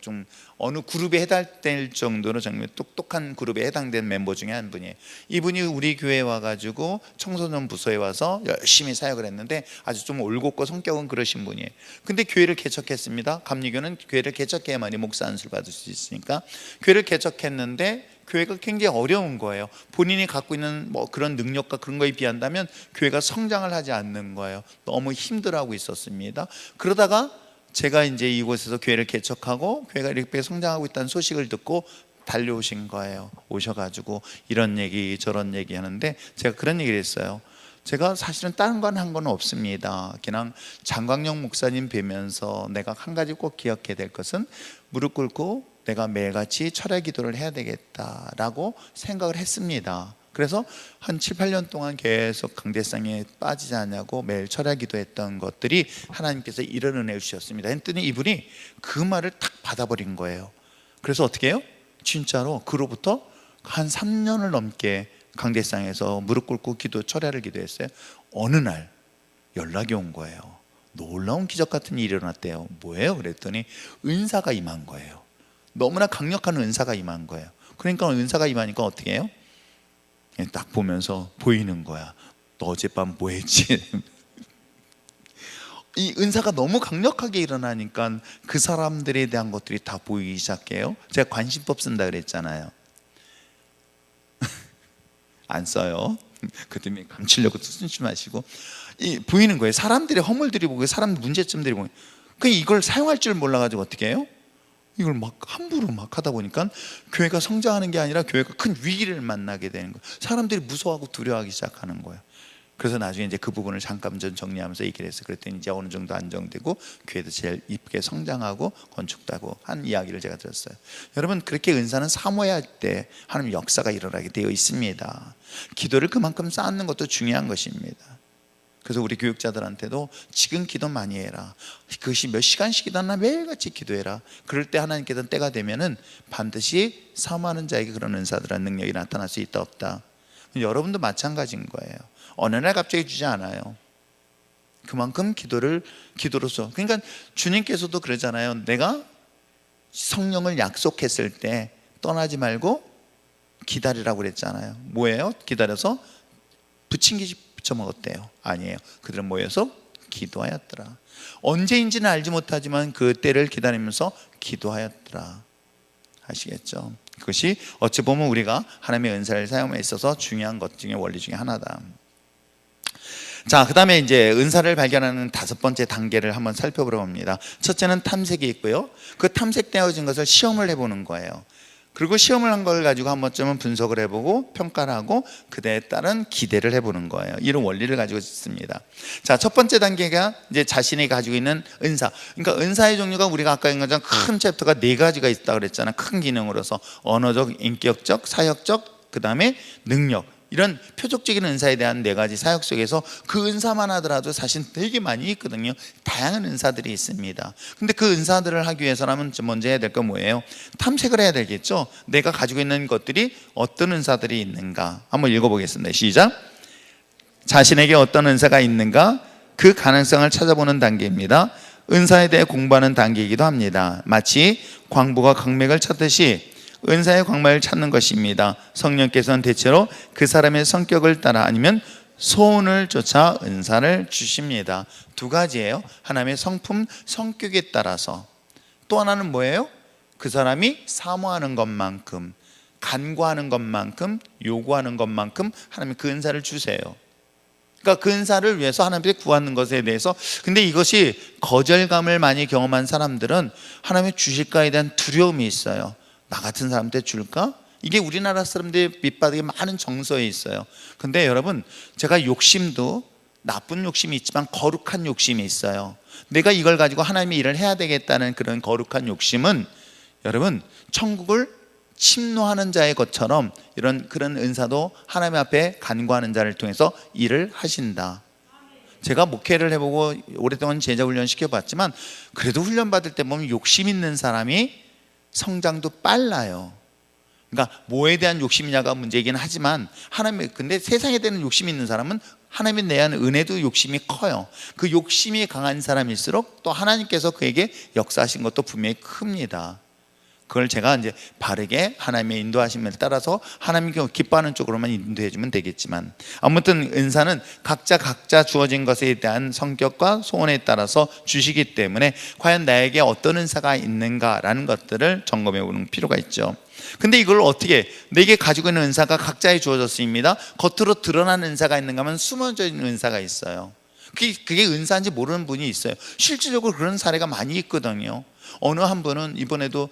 좀 어느 그룹에 해당될 정도로 정말 똑똑한 그룹에 해당된 멤버 중에 한 분이에요. 이분이 우리 교회에 와가지고 청소년 부서에 와서 열심히 사역을 했는데 아주 좀 올곧고 성격은 그러신 분이에요. 근데 교회를 개척했습니다. 감리교는 교회를 개척해야만이 목사 안수를 받을 수 있으니까 교회를 개척했는데 교회가 굉장히 어려운 거예요. 본인이 갖고 있는 그런 능력과 그런 거에 비한다면 교회가 성장을 하지 않는 거예요. 너무 힘들어하고 있었습니다. 그러다가 제가 이제 이곳에서 교회를 개척하고 교회가 이렇게 성장하고 있다는 소식을 듣고 달려오신 거예요. 오셔가지고 이런 얘기 저런 얘기 하는데 제가 그런 얘기를 했어요. 제가 사실은 다른 건 한 건 없습니다. 그냥 장광영 목사님 뵈면서 내가 한 가지 꼭 기억해야 될 것은 무릎 꿇고 내가 매일같이 철야 기도를 해야 되겠다라고 생각을 했습니다. 그래서 한 7, 8년 동안 계속 강대상에 빠지지 않냐고 매일 철야 기도했던 것들이 하나님께서 이런 은혜를 주셨습니다 했더니 이분이 그 말을 탁 받아버린 거예요. 그래서 어떻게 해요? 진짜로 그로부터 한 3년을 넘게 강대상에서 무릎 꿇고 철야를 기도했어요. 어느 날 연락이 온 거예요. 놀라운 기적 같은 일이 일어났대요. 뭐예요? 그랬더니 은사가 임한 거예요. 너무나 강력한 은사가 임한 거예요. 그러니까 은사가 임하니까 어떻게 해요? 딱 보면서 보이는 거야. 너 어젯밤 뭐 했지? 이 은사가 너무 강력하게 일어나니까 그 사람들에 대한 것들이 다 보이기 시작해요. 제가 관심법 쓴다 그랬잖아요. 안 써요. 그 때문에 감추려고 쓰지 마시고, 보이는 거예요. 사람들의 허물들이 보고 사람 문제점들이 보고, 이걸 사용할 줄 몰라가지고 어떻게 해요? 이걸 막 함부로 막 하다 보니까 교회가 성장하는 게 아니라 교회가 큰 위기를 만나게 되는 거예요. 사람들이 무서워하고 두려워하기 시작하는 거예요. 그래서 나중에 이제 그 부분을 잠깐 전 정리하면서 얘기를 했어요. 그랬더니 이제 어느 정도 안정되고 교회도 제일 이쁘게 성장하고 건축도 하고 한 이야기를 제가 들었어요. 여러분, 그렇게 은사는 사모해야 할 때 하나님 역사가 일어나게 되어 있습니다. 기도를 그만큼 쌓는 것도 중요한 것입니다. 그래서 우리 교육자들한테도 지금 기도 많이 해라. 그것이 몇 시간씩 기도하나 매일같이 기도해라. 그럴 때 하나님께서는 때가 되면은 반드시 사모하는 자에게 그런 은사들한 능력이 나타날 수 있다 없다. 여러분도 마찬가지인 거예요. 어느 날 갑자기 주지 않아요. 그만큼 기도로서. 그러니까 주님께서도 그러잖아요. 내가 성령을 약속했을 때 떠나지 말고 기다리라고 그랬잖아요. 뭐예요? 기다려서 부침기 부쳐 먹었대요? 아니에요. 그들은 모여서 기도하였더라. 언제인지는 알지 못하지만 그 때를 기다리면서 기도하였더라. 아시겠죠? 그것이 어찌 보면 우리가 하나님의 은사를 사용에 있어서 중요한 것 중에 원리 중에 하나다. 자, 그 다음에 이제 은사를 발견하는 5번째 단계를 한번 살펴보려 합니다. 첫째는 탐색이 있고요. 그 탐색되어진 것을 시험을 해보는 거예요. 그리고 시험을 한 걸 가지고 한 번쯤은 분석을 해보고 평가를 하고 그에 따른 기대를 해보는 거예요. 이런 원리를 가지고 있습니다. 자, 첫 번째 단계가 이제 자신이 가지고 있는 은사. 그러니까 은사의 종류가 우리가 아까 얘기한 것처럼 큰 챕터가 4가지가 있다고 그랬잖아요. 큰 기능으로서 언어적, 인격적, 사역적, 그 다음에 능력. 이런 표적적인 은사에 대한 4가지 사역 속에서 그 은사만 하더라도 사실 되게 많이 있거든요. 다양한 은사들이 있습니다. 근데 그 은사들을 하기 위해서라면 먼저 해야 될 건 뭐예요? 탐색을 해야 되겠죠. 내가 가지고 있는 것들이 어떤 은사들이 있는가 한번 읽어보겠습니다. 시작. 자신에게 어떤 은사가 있는가 그 가능성을 찾아보는 단계입니다. 은사에 대해 공부하는 단계이기도 합니다. 마치 광부가 광맥을 찾듯이 은사의 광맥을 찾는 것입니다. 성령께서는 대체로 그 사람의 성격을 따라 아니면 소원을 쫓아 은사를 주십니다. 2가지예요. 하나님의 성품, 성격에 따라서. 또 하나는 뭐예요? 그 사람이 사모하는 것만큼, 간구하는 것만큼, 요구하는 것만큼 하나님이 그 은사를 주세요. 그러니까 그 은사를 위해서 하나님께 구하는 것에 대해서. 근데 이것이 거절감을 많이 경험한 사람들은 하나님의 주실까에 대한 두려움이 있어요. 나 같은 사람한테 줄까? 이게 우리나라 사람들의 밑바닥에 많은 정서에 있어요. 근데 여러분, 제가 욕심도 나쁜 욕심이 있지만 거룩한 욕심이 있어요. 내가 이걸 가지고 하나님의 일을 해야 되겠다는 그런 거룩한 욕심은 여러분, 천국을 침노하는 자의 것처럼 그런 은사도 하나님 앞에 간구하는 자를 통해서 일을 하신다. 제가 목회를 해보고 오랫동안 제자 훈련 시켜봤지만 그래도 훈련 받을 때 보면 욕심 있는 사람이 성장도 빨라요. 그러니까 뭐에 대한 욕심이냐가 문제이긴 하지만 근데 세상에 대한 욕심이 있는 사람은 하나님에 대한 은혜도 욕심이 커요. 그 욕심이 강한 사람일수록 또 하나님께서 그에게 역사하신 것도 분명히 큽니다. 그걸 제가 이제 바르게 하나님의 인도하심을 따라서 하나님께 기뻐하는 쪽으로만 인도해 주면 되겠지만, 아무튼 은사는 각자 주어진 것에 대한 성격과 소원에 따라서 주시기 때문에 과연 나에게 어떤 은사가 있는가라는 것들을 점검해 보는 필요가 있죠. 근데 이걸 어떻게, 내게 가지고 있는 은사가 각자에 주어졌습니다. 겉으로 드러나는 은사가 있는가 하면 숨어져 있는 은사가 있어요. 그게 은사인지 모르는 분이 있어요. 실질적으로 그런 사례가 많이 있거든요. 어느 한 분은 이번에도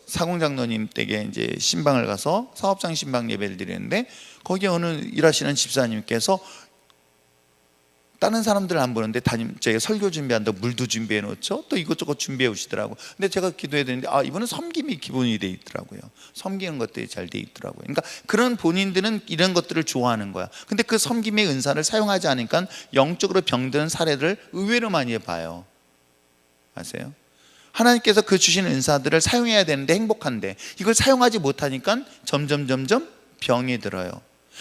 사공장로님 댁에 이제 신방을 가서 사업장 신방 예배를 드리는데, 거기 어느 일하시는 집사님께서 다른 사람들 안 보는데 제가 설교 준비한다고 물도 준비해 놓죠. 또 이것저것 준비해 오시더라고. 근데 제가 기도해 드리는데 이분은 섬김이 기본이 돼 있더라고요. 섬기는 것들이 잘 돼 있더라고요. 그러니까 그런 본인들은 이런 것들을 좋아하는 거야. 근데 그 섬김의 은사를 사용하지 않으니까 영적으로 병드는 사례를 의외로 많이 봐요. 아세요? 하나님께서 그 주신 은사들을 사용해야 되는데 행복한데 이걸 사용하지 못하니까 점점 병이 들어요.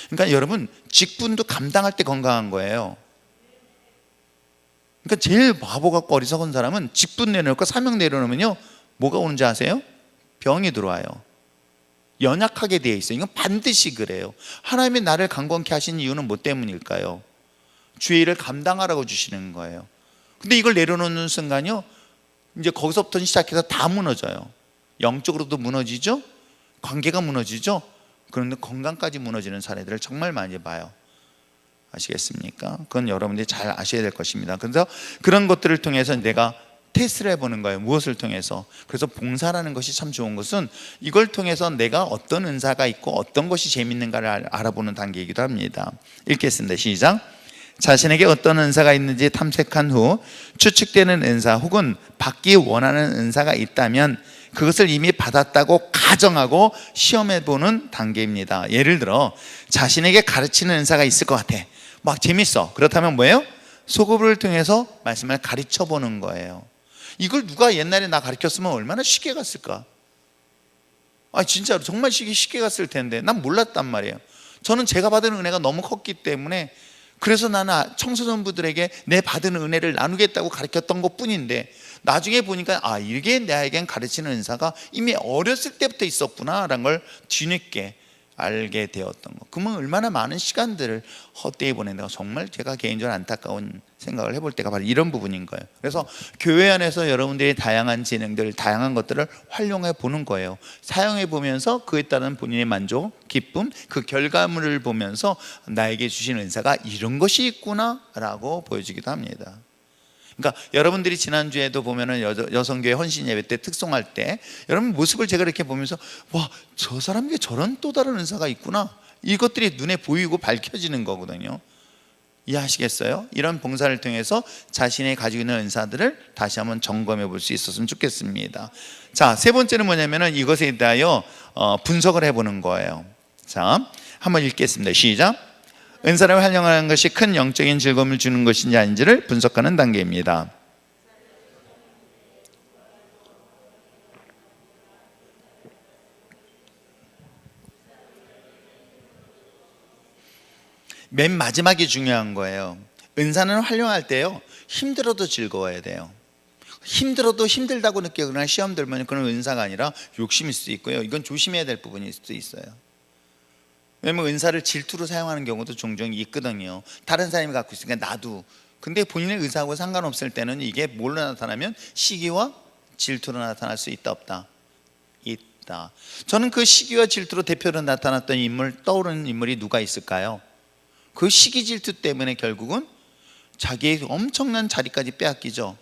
그러니까 여러분, 직분도 감당할 때 건강한 거예요. 그러니까 제일 바보 같고 어리석은 사람은 직분 내려놓고 사명 내려놓으면요, 뭐가 오는지 아세요? 병이 들어와요. 연약하게 되어 있어요. 이건 반드시 그래요. 하나님이 나를 강건케 하신 이유는 뭐 때문일까요? 주의 일을 감당하라고 주시는 거예요. 근데 이걸 내려놓는 순간요, 이제 거기서부터 시작해서 다 무너져요. 영적으로도 무너지죠, 관계가 무너지죠. 그런데 건강까지 무너지는 사례들을 정말 많이 봐요. 아시겠습니까? 그건 여러분들이 잘 아셔야 될 것입니다. 그래서 그런 것들을 통해서 내가 테스트를 해보는 거예요. 무엇을 통해서? 그래서 봉사라는 것이 참 좋은 것은 이걸 통해서 내가 어떤 은사가 있고 어떤 것이 재밌는가를 알아보는 단계이기도 합니다. 읽겠습니다. 시작. 자신에게 어떤 은사가 있는지 탐색한 후 추측되는 은사 혹은 받기 원하는 은사가 있다면 그것을 이미 받았다고 가정하고 시험해보는 단계입니다. 예를 들어 자신에게 가르치는 은사가 있을 것 같아. 막 재밌어. 그렇다면 뭐예요? 소급을 통해서 말씀을 가르쳐보는 거예요. 이걸 누가 옛날에 나 가르쳤으면 얼마나 쉽게 갔을까? 진짜로 정말 쉽게 갔을 텐데 난 몰랐단 말이에요. 저는 제가 받은 은혜가 너무 컸기 때문에, 그래서 나는 청소년부들에게 내 받은 은혜를 나누겠다고 가르쳤던 것 뿐인데, 나중에 보니까 이게 나에겐 가르치는 은사가 이미 어렸을 때부터 있었구나 라는 걸 뒤늦게 알게 되었던 것. 그러면 얼마나 많은 시간들을 헛되이 보낸다고 정말 제가 개인적으로 안타까운 생각을 해볼 때가 바로 이런 부분인 거예요. 그래서 교회 안에서 여러분들이 다양한 재능들, 다양한 것들을 활용해 보는 거예요. 사용해 보면서 그에 따른 본인의 만족, 기쁨, 그 결과물을 보면서 나에게 주신 은사가 이런 것이 있구나 라고 보여주기도 합니다. 그러니까 여러분들이 지난주에도 보면은 여성교회 헌신 예배 때 특송할 때 여러분 모습을 제가 이렇게 보면서 와, 저 사람에게 저런 또 다른 은사가 있구나, 이것들이 눈에 보이고 밝혀지는 거거든요. 이해하시겠어요? 이런 봉사를 통해서 자신이 가지고 있는 은사들을 다시 한번 점검해 볼 수 있었으면 좋겠습니다. 자, 세 번째는 뭐냐면은 이것에 대하여 분석을 해보는 거예요. 자, 한번 읽겠습니다. 시작. 은사를 활용하는 것이 큰 영적인 즐거움을 주는 것인지 아닌지를 분석하는 단계입니다. 맨 마지막이 중요한 거예요. 은사는 활용할 때요, 힘들어도 즐거워야 돼요. 힘들어도 힘들다고 느끼거나 시험 들면 그런 은사가 아니라 욕심일 수도 있고요. 이건 조심해야 될 부분일 수도 있어요. 왜냐면 은사를 질투로 사용하는 경우도 종종 있거든요. 다른 사람이 갖고 있으니까 나도. 근데 본인의 의사하고 상관없을 때는 이게 뭘로 나타나면 시기와 질투로 나타날 수 있다 없다? 있다. 저는 그 시기와 질투로 대표로 나타났던 인물, 떠오르는 인물이 누가 있을까요? 그 시기 질투 때문에 결국은 자기의 엄청난 자리까지 빼앗기죠.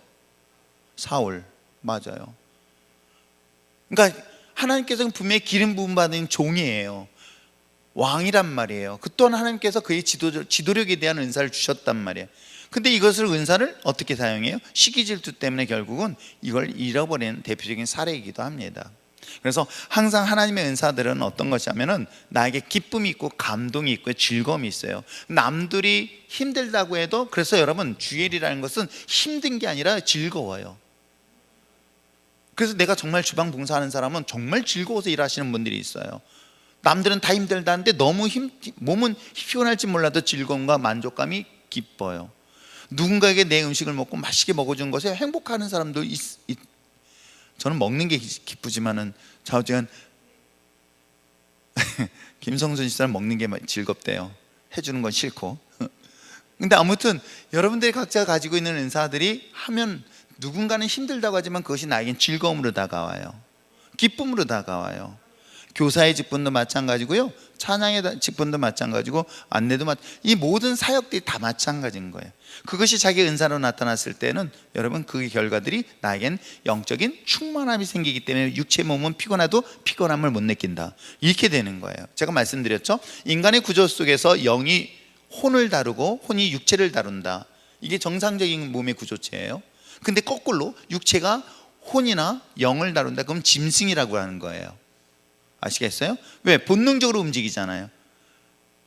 사울. 맞아요. 그러니까 하나님께서는 분명히 기름 부음 받은 종이에요. 왕이란 말이에요. 그 또한 하나님께서 그의 지도력에 대한 은사를 주셨단 말이에요. 근데 이것을 은사를 어떻게 사용해요? 시기 질투 때문에 결국은 이걸 잃어버리는 대표적인 사례이기도 합니다. 그래서 항상 하나님의 은사들은 어떤 것이냐면은 나에게 기쁨이 있고 감동이 있고 즐거움이 있어요. 남들이 힘들다고 해도, 그래서 여러분 주일이라는 것은 힘든 게 아니라 즐거워요. 그래서 내가 정말 주방 봉사하는 사람은 정말 즐거워서 일하시는 분들이 있어요. 남들은 다 힘들다는데 너무 몸은 피곤할지 몰라도 즐거움과 만족감이 기뻐요. 누군가에게 내 음식을 먹고 맛있게 먹어준 것에 행복하는 사람도 저는 먹는 게 기쁘지만은 좌우지간 김성순 씨는 먹는 게 즐겁대요. 해주는 건 싫고. 근데 아무튼 여러분들이 각자 가지고 있는 은사들이 하면 누군가는 힘들다고 하지만 그것이 나에겐 즐거움으로 다가와요. 기쁨으로 다가와요. 교사의 직분도 마찬가지고요, 찬양의 직분도 마찬가지고, 안내도 이 모든 사역들이 다 마찬가지인 거예요. 그것이 자기 은사로 나타났을 때는 여러분 그 결과들이 나에겐 영적인 충만함이 생기기 때문에 육체 몸은 피곤해도 피곤함을 못 느낀다, 이렇게 되는 거예요. 제가 말씀드렸죠, 인간의 구조 속에서 영이 혼을 다루고 혼이 육체를 다룬다. 이게 정상적인 몸의 구조체예요. 근데 거꾸로 육체가 혼이나 영을 다룬다, 그럼 짐승이라고 하는 거예요. 아시겠어요? 왜? 본능적으로 움직이잖아요.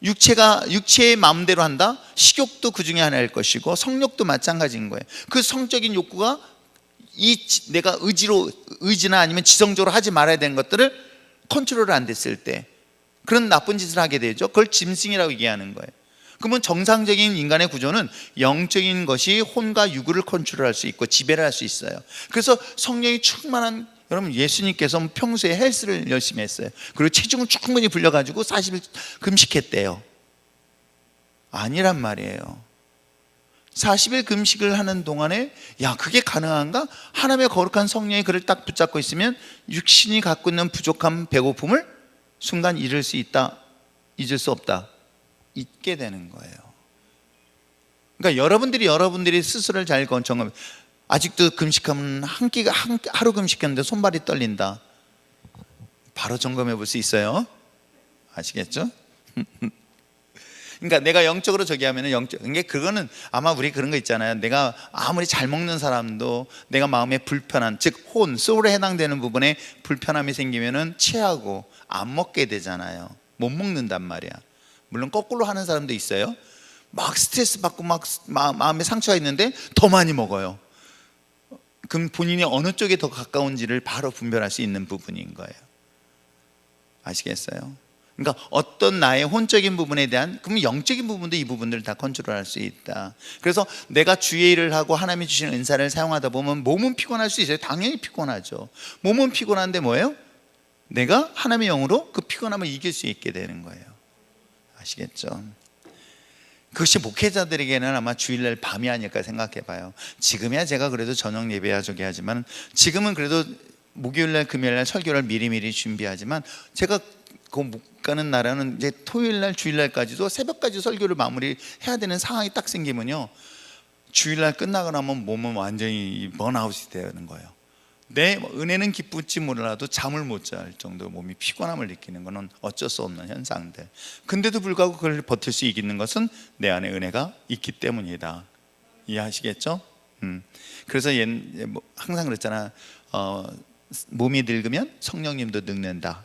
육체의 마음대로 한다? 식욕도 그 중에 하나일 것이고 성욕도 마찬가지인 거예요. 그 성적인 욕구가 내가 의지나 아니면 지성적으로 하지 말아야 되는 것들을 컨트롤 안 됐을 때 그런 나쁜 짓을 하게 되죠. 그걸 짐승이라고 얘기하는 거예요. 그러면 정상적인 인간의 구조는 영적인 것이 혼과 육을 컨트롤할 수 있고 지배를 할 수 있어요. 그래서 성령이 충만한 여러분, 예수님께서 평소에 헬스를 열심히 했어요. 그리고 체중을 충분히 불려가지고 40일 금식했대요. 아니란 말이에요. 40일 금식을 하는 동안에 야, 그게 가능한가? 하나님의 거룩한 성령이 그를 딱 붙잡고 있으면 육신이 갖고 있는 부족함, 배고픔을 순간 잊을 수 있다, 잊을 수 없다, 잊게 되는 거예요. 그러니까 여러분들이 스스로를 잘 점검. 아직도 금식하면 하루 금식했는데 손발이 떨린다, 바로 점검해 볼 수 있어요. 아시겠죠? 그러니까 내가 영적으로 저기 하면은 그거는 아마 우리 그런 거 있잖아요. 내가 아무리 잘 먹는 사람도 내가 마음에 불편한, 즉 소울에 해당되는 부분에 불편함이 생기면은 체하고 안 먹게 되잖아요. 못 먹는단 말이야. 물론 거꾸로 하는 사람도 있어요. 막 스트레스 받고 막 마음에 상처가 있는데 더 많이 먹어요. 그럼 본인이 어느 쪽에 더 가까운지를 바로 분별할 수 있는 부분인 거예요. 아시겠어요? 그러니까 어떤 나의 혼적인 부분에 대한, 그럼 영적인 부분도 이 부분들을 다 컨트롤할 수 있다. 그래서 내가 주의 일을 하고 하나님이 주신 은사를 사용하다 보면 몸은 피곤할 수 있어요. 당연히 피곤하죠. 몸은 피곤한데 뭐예요? 내가 하나님의 영으로 그 피곤함을 이길 수 있게 되는 거예요. 아시겠죠? 그것이 목회자들에게는 아마 주일날 밤이 아닐까 생각해 봐요. 지금이야 제가 그래도 저녁 예배야 저기 하지만, 지금은 그래도 목요일날 금요일날 설교를 미리미리 준비하지만, 제가 그 못 가는 나라는 이제 토요일날 주일날까지도 새벽까지 설교를 마무리해야 되는 상황이 딱 생기면요, 주일날 끝나고 나면 몸은 완전히 번아웃이 되는 거예요. 내 은혜는 기쁠지 몰라도 잠을 못 잘 정도로 몸이 피곤함을 느끼는 것은 어쩔 수 없는 현상들. 근데도 불구하고 그걸 버틸 수 있는 것은 내 안에 은혜가 있기 때문이다. 이해하시겠죠? 그래서 항상 그랬잖아. 몸이 늙으면 성령님도 늙는다.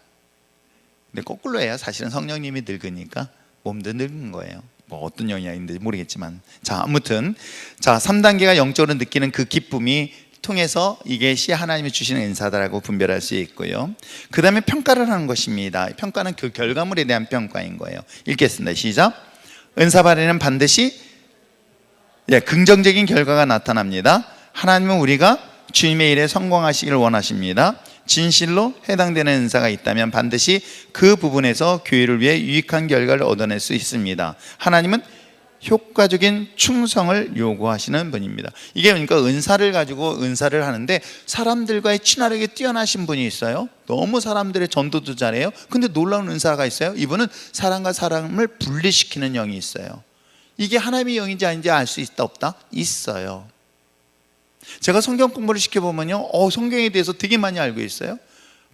근데 거꾸로 해요. 사실은 성령님이 늙으니까 몸도 늙은 거예요. 뭐 어떤 영향인지 모르겠지만, 자, 아무튼 3단계가 영적으로 느끼는 그 기쁨이 통해서 이것이 하나님이 주시는 은사다라고 분별할 수 있고요. 그 다음에 평가를 하는 것입니다. 평가는 그 결과물에 대한 평가인 거예요. 읽겠습니다. 시작. 은사 발휘는 반드시 긍정적인 결과가 나타납니다. 하나님은 우리가 주님의 일에 성공하시기를 원하십니다. 진실로 해당되는 은사가 있다면 반드시 그 부분에서 교회를 위해 유익한 결과를 얻어낼 수 있습니다. 하나님은 효과적인 충성을 요구하시는 분입니다. 이게 그러니까 은사를 가지고 은사를 하는데 사람들과의 친화력이 뛰어나신 분이 있어요. 너무 사람들의 전도도 잘해요. 근데 놀라운 은사가 있어요. 이분은 사람과 사람을 분리시키는 영이 있어요. 이게 하나님의 영인지 아닌지 알 수 있다 없다? 있어요. 제가 성경 공부를 시켜보면요, 성경에 대해서 되게 많이 알고 있어요.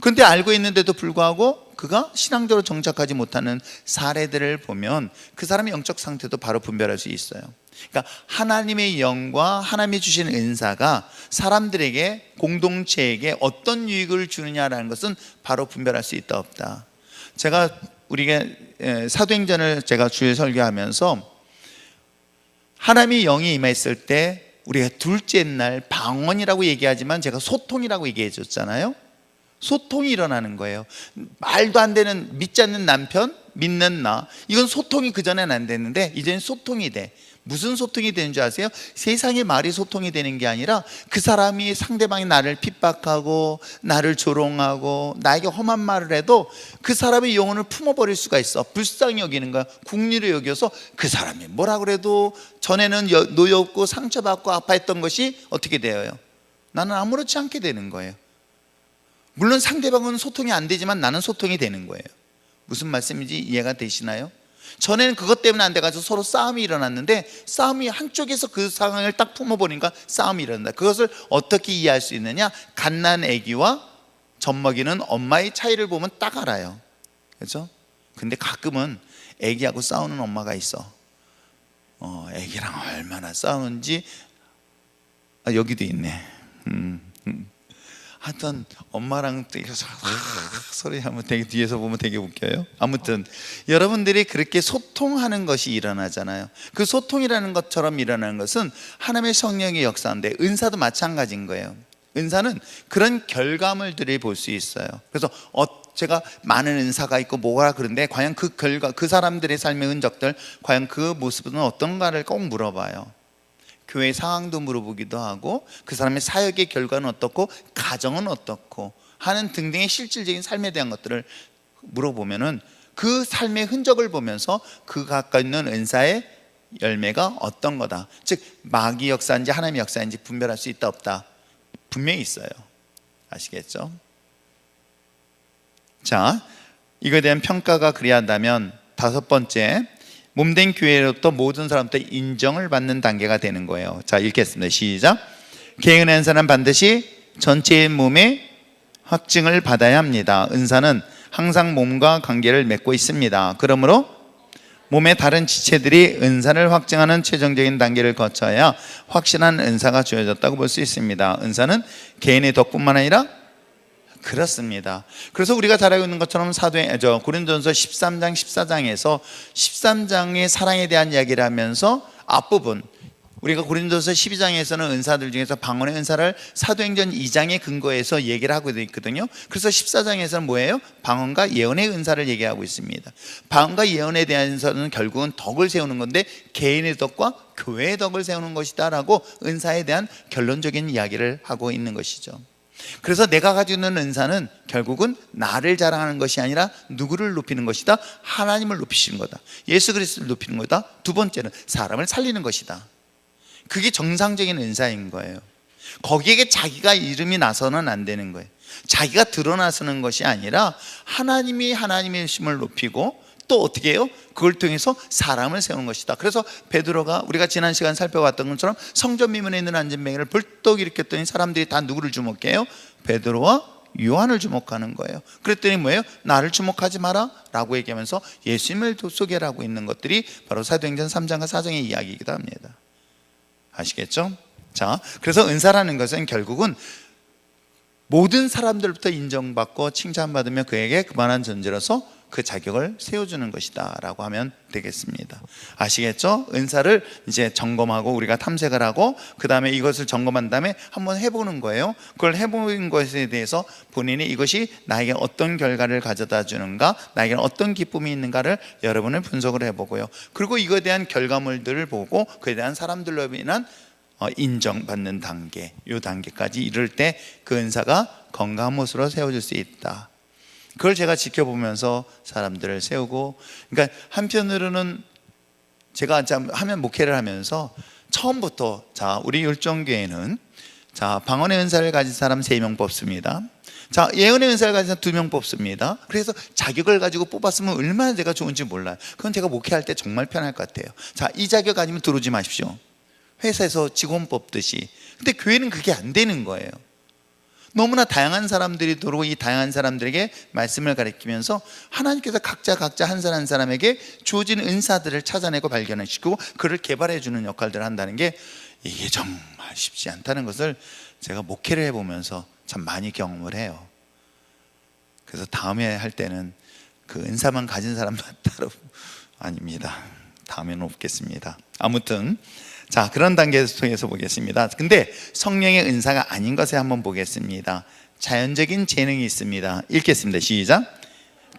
근데 알고 있는데도 불구하고 그가 신앙적으로 정착하지 못하는 사례들을 보면 그 사람의 영적 상태도 바로 분별할 수 있어요. 그러니까 하나님의 영과 하나님이 주신 은사가 사람들에게, 공동체에게 어떤 유익을 주느냐라는 것은 바로 분별할 수 있다 없다. 우리가 사도행전을 제가 주일 설교하면서 하나님의 영이 임했을 때 우리가 둘째 날 방언이라고 얘기하지만 제가 소통이라고 얘기해 줬잖아요. 소통이 일어나는 거예요. 말도 안 되는, 믿지 않는 남편, 믿는 나, 이건 소통이 그전엔 안 됐는데 이제는 소통이 돼. 무슨 소통이 되는 줄 아세요? 세상의 말이 소통이 되는 게 아니라 그 사람이, 상대방이 나를 핍박하고 나를 조롱하고 나에게 험한 말을 해도 그 사람의 영혼을 품어버릴 수가 있어. 불쌍히 여기는 거야. 국리로 여겨서 그 사람이 뭐라 그래도 전에는 노여웠고 상처받고 아파했던 것이 어떻게 되어요? 나는 아무렇지 않게 되는 거예요. 물론 상대방은 소통이 안 되지만 나는 소통이 되는 거예요. 무슨 말씀인지 이해가 되시나요? 전에는 그것 때문에 안 돼가지고 서로 싸움이 일어났는데, 싸움이 한쪽에서 그 상황을 딱 품어보니까 싸움이 일어난다. 그것을 어떻게 이해할 수 있느냐? 갓난 아기와 젖먹이는 엄마의 차이를 보면 딱 알아요. 그렇죠? 근데 가끔은 아기하고 싸우는 엄마가 있어. 아기랑 얼마나 싸우는지, 여기도 있네. 하여튼 엄마랑 되게 소리하면 되게 뒤에서 보면 되게 웃겨요. 아무튼 여러분들이 그렇게 소통하는 것이 일어나잖아요. 그 소통이라는 것처럼 일어나는 것은 하나님의 성령의 역사인데, 은사도 마찬가지인 거예요. 은사는 그런 결과물들을 볼 수 있어요. 그래서 제가 많은 은사가 있고 뭐가 그런데 과연 그 결과, 그 사람들의 삶의 흔적들, 과연 그 모습은 어떤가를 꼭 물어봐요. 교회 상황도 물어보기도 하고 그 사람의 사역의 결과는 어떻고 가정은 어떻고 하는 등등의 실질적인 삶에 대한 것들을 물어보면은 그 삶의 흔적을 보면서 그 갖고 있는 은사의 열매가 어떤 거다, 즉 마귀 역사인지 하나님의 역사인지 분별할 수 있다 없다 분명히 있어요. 아시겠죠? 자, 이거에 대한 평가가 그래야 한다면 다섯 번째, 몸된 교회로부터 모든 사람부터 인정을 받는 단계가 되는 거예요. 자, 읽겠습니다. 시작. 개인의 은사는 반드시 전체의 몸에 확증을 받아야 합니다. 은사는 항상 몸과 관계를 맺고 있습니다. 그러므로 몸의 다른 지체들이 은사를 확증하는 최종적인 단계를 거쳐야 확실한 은사가 주어졌다고 볼 수 있습니다. 은사는 개인의 덕뿐만 아니라 그렇습니다. 그래서 우리가 잘 알고 있는 것처럼 고린도전서 13장 14장에서 13장의 사랑에 대한 이야기를 하면서 앞부분, 우리가 고린도전서 12장에서는 은사들 중에서 방언의 은사를 사도행전 2장에 근거해서 얘기를 하고 있거든요. 그래서 14장에서는 뭐예요? 방언과 예언의 은사를 얘기하고 있습니다. 방언과 예언에 대해서는 결국은 덕을 세우는 건데 개인의 덕과 교회의 덕을 세우는 것이다 라고 은사에 대한 결론적인 이야기를 하고 있는 것이죠. 그래서 내가 가지고 있는 은사는 결국은 나를 자랑하는 것이 아니라 누구를 높이는 것이다? 하나님을 높이시는 거다. 예수 그리스도를 높이는 거다. 두 번째는 사람을 살리는 것이다. 그게 정상적인 은사인 거예요. 거기에 자기가 이름이 나서는 안 되는 거예요. 자기가 드러나서는 것이 아니라 하나님이 하나님의 심을 높이고 또 어떻게 해요? 그걸 통해서 사람을 세우는 것이다. 그래서 베드로가 우리가 지난 시간 살펴봤던 것처럼 성전 미문에 있는 안전뱅이를 벌떡 일으켰더니 사람들이 다 누구를 주목해요? 베드로와 요한을 주목하는 거예요. 그랬더니 뭐예요? 나를 주목하지 마라 라고 얘기하면서 예수님을 소개하고 있는 것들이 바로 사도행전 3장과 4장의 이야기이기도 합니다. 아시겠죠? 자, 그래서 은사라는 것은 결국은 모든 사람들부터 인정받고 칭찬받으며 그에게 그만한 존재로서 그 자격을 세워주는 것이다 라고 하면 되겠습니다. 아시겠죠? 은사를 이제 점검하고 우리가 탐색을 하고 그 다음에 이것을 점검한 다음에 한번 해보는 거예요. 그걸 해보는 것에 대해서 본인이 이것이 나에게 어떤 결과를 가져다 주는가, 나에게는 어떤 기쁨이 있는가를 여러분을 분석을 해보고요. 그리고 이거에 대한 결과물들을 보고 그에 대한 사람들로 인한 인정받는 단계, 이 단계까지 이를 때 그 은사가 건강한 모습으로 세워질 수 있다. 그걸 제가 지켜보면서 사람들을 세우고, 그러니까 한편으로는 제가 하면 목회를 하면서 처음부터 자, 우리 율정교회는 자, 방언의 은사를 가진 사람 3명 뽑습니다. 자, 예언의 은사를 가진 사람 2명 뽑습니다. 그래서 자격을 가지고 뽑았으면 얼마나 제가 좋은지 몰라요. 그건 제가 목회할 때 정말 편할 것 같아요. 자, 이 자격 아니면 들어오지 마십시오. 회사에서 직원 뽑듯이. 근데 교회는 그게 안 되는 거예요. 너무나 다양한 사람들이 들어오고 이 다양한 사람들에게 말씀을 가르치면서 하나님께서 각자 한 사람 한 사람에게 주어진 은사들을 찾아내고 발견시키고 그를 개발해 주는 역할들을 한다는 게 이게 정말 쉽지 않다는 것을 제가 목회를 해보면서 참 많이 경험을 해요. 그래서 다음에 할 때는 그 은사만 가진 사람만 따로 아닙니다. 다음에는 없겠습니다. 아무튼 자, 그런 단계에서 통해서 보겠습니다. 근데 성령의 은사가 아닌 것에 한번 보겠습니다. 자연적인 재능이 있습니다. 읽겠습니다. 시작.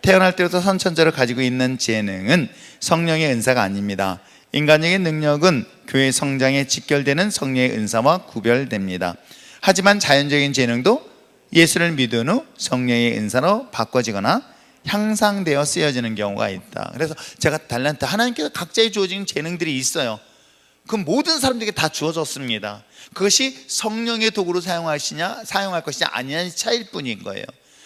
태어날 때부터 선천적으로 가지고 있는 재능은 성령의 은사가 아닙니다. 인간적인 능력은 교회 성장에 직결되는 성령의 은사와 구별됩니다. 하지만 자연적인 재능도 예수를 믿은 후 성령의 은사로 바꿔지거나 향상되어 쓰여지는 경우가 있다. 그래서 제가 달란트, 하나님께서 각자의 주어진 재능들이 있어요. 그 모든 사람들에게 다 주어졌습니다. 그것이 성령의 도구로 사용할 것이냐 아니냐의 차이일 뿐인 거예요.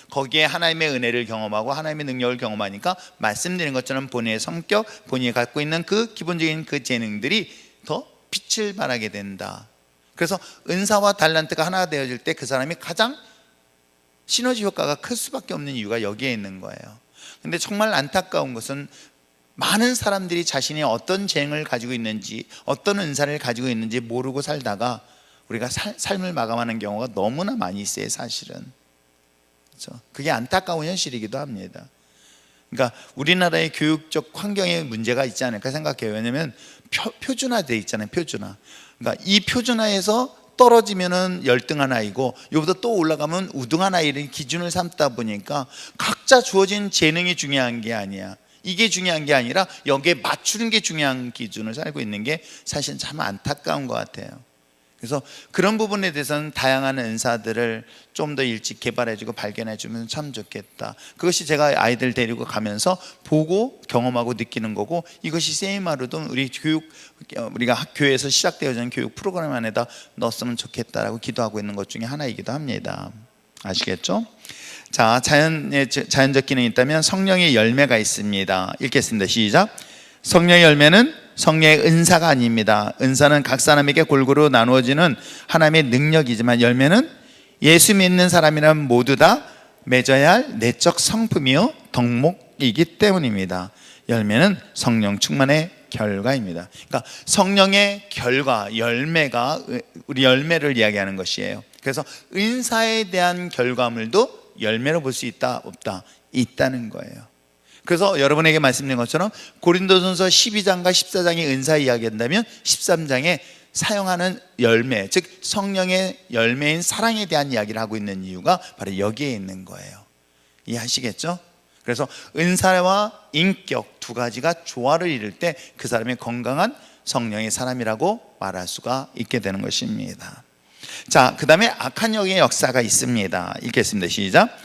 거기에 하나님의 은혜를 경험하고 하나님의 능력을 경험하니까 말씀드린 것처럼 본인의 성격, 본인이 갖고 있는 그 기본적인 그 재능들이 더 빛을 발하게 된다. 그래서 은사와 달란트가 하나 되어질 때 그 사람이 가장 시너지 효과가 클 수밖에 없는 이유가 여기에 있는 거예요. 근데 정말 안타까운 것은 많은 사람들이 자신이 어떤 재능을 가지고 있는지, 어떤 은사를 가지고 있는지 모르고 살다가 우리가 삶을 마감하는 경우가 너무나 많이 있어요, 사실은. 그렇죠? 그게 안타까운 현실이기도 합니다. 그러니까 우리나라의 교육적 환경에 문제가 있지 않을까 생각해요. 왜냐하면 표준화되어 있잖아요, 표준화. 그러니까 이 표준화에서 떨어지면은 열등한 아이고 여기보다 또 올라가면 우등한 아이를 기준을 삼다 보니까 각자 주어진 재능이 중요한 게 아니야. 이게 중요한 게 아니라 여기에 맞추는 게 중요한 기준을 살고 있는 게 사실 참 안타까운 것 같아요. 그래서 그런 부분에 대해서는 다양한 은사들을 좀 더 일찍 개발해주고 발견해주면 참 좋겠다. 그것이 제가 아이들 데리고 가면서 보고 경험하고 느끼는 거고, 이것이 세이마루도 우리가 학교에서 시작되어지는 교육 프로그램 안에다 넣었으면 좋겠다라고 기도하고 있는 것 중에 하나이기도 합니다. 아시겠죠? 자, 자연적 기능이 있다면 성령의 열매가 있습니다. 읽겠습니다. 시작. 성령의 열매는 성령의 은사가 아닙니다. 은사는 각 사람에게 골고루 나누어지는 하나님의 능력이지만, 열매는 예수 믿는 사람이라면 모두 다 맺어야 할 내적 성품이요 덕목이기 때문입니다. 열매는 성령 충만의 결과입니다. 그러니까 성령의 결과, 열매가 우리 열매를 이야기하는 것이에요. 그래서 은사에 대한 결과물도 열매로 볼 수 있다 없다? 있다는 거예요. 그래서 여러분에게 말씀드린 것처럼 고린도전서 12장과 14장의 은사 이야기한다면 13장에 사용하는 열매, 즉 성령의 열매인 사랑에 대한 이야기를 하고 있는 이유가 바로 여기에 있는 거예요. 이해하시겠죠? 그래서 은사와 인격 두 가지가 조화를 이룰 때 그 사람이 건강한 성령의 사람이라고 말할 수가 있게 되는 것입니다. 자, 그 다음에 악한 영의 역사가 있습니다. 읽겠습니다. 시작.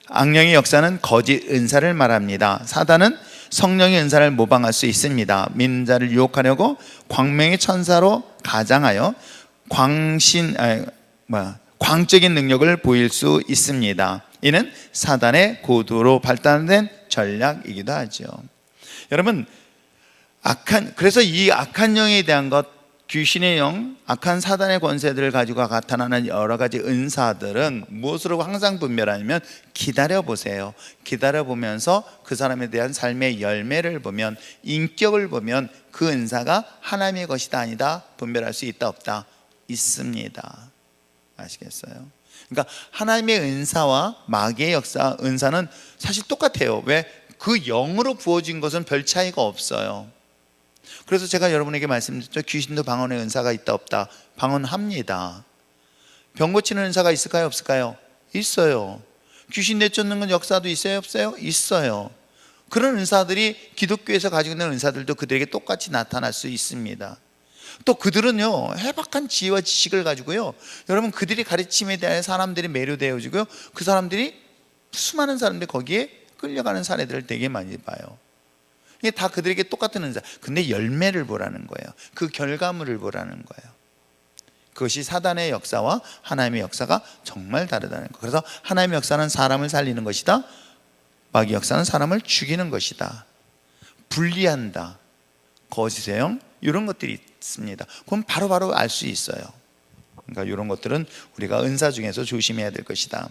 악령의 역사는 거짓 은사를 말합니다. 사단은 성령의 은사를 모방할 수 있습니다. 믿는 자를 유혹하려고 광명의 천사로 가장하여 광적인 능력을 보일 수 있습니다. 이는 사단의 고도로 발달된 전략이기도 하죠. 여러분, 그래서 이 악한 영에 대한 것, 귀신의 영, 악한 사단의 권세들을 가지고 나타나는 여러 가지 은사들은 무엇으로 항상 분별하냐면, 기다려보세요. 기다려보면서 그 사람에 대한 삶의 열매를 보면, 인격을 보면 그 은사가 하나님의 것이다 아니다 분별할 수 있다 없다? 있습니다. 아시겠어요? 그러니까 하나님의 은사와 마귀의 역사, 은사는 사실 똑같아요. 왜? 그 영으로 부어진 것은 별 차이가 없어요. 그래서 제가 여러분에게 말씀드렸죠. 귀신도 방언의 은사가 있다 없다? 방언합니다. 병 고치는 은사가 있을까요 없을까요? 있어요. 귀신 내쫓는 역사도 있어요 없어요? 있어요. 그런 은사들이 기독교에서 가지고 있는 은사들도 그들에게 똑같이 나타날 수 있습니다. 또 그들은요, 해박한 지혜와 지식을 가지고요, 여러분 그들이 가르침에 대한 사람들이 매료되어지고요, 그 사람들이 수많은 사람들이 거기에 끌려가는 사례들을 되게 많이 봐요. 이게 다 그들에게 똑같은 은사. 근데 열매를 보라는 거예요. 그 결과물을 보라는 거예요. 그것이 사단의 역사와 하나님의 역사가 정말 다르다는 거예요. 그래서 하나님의 역사는 사람을 살리는 것이다, 마귀 역사는 사람을 죽이는 것이다. 분리한다. 거짓의 영, 이런 것들이 있습니다. 그럼 바로바로 알 수 있어요. 그러니까 이런 것들은 우리가 은사 중에서 조심해야 될 것이다.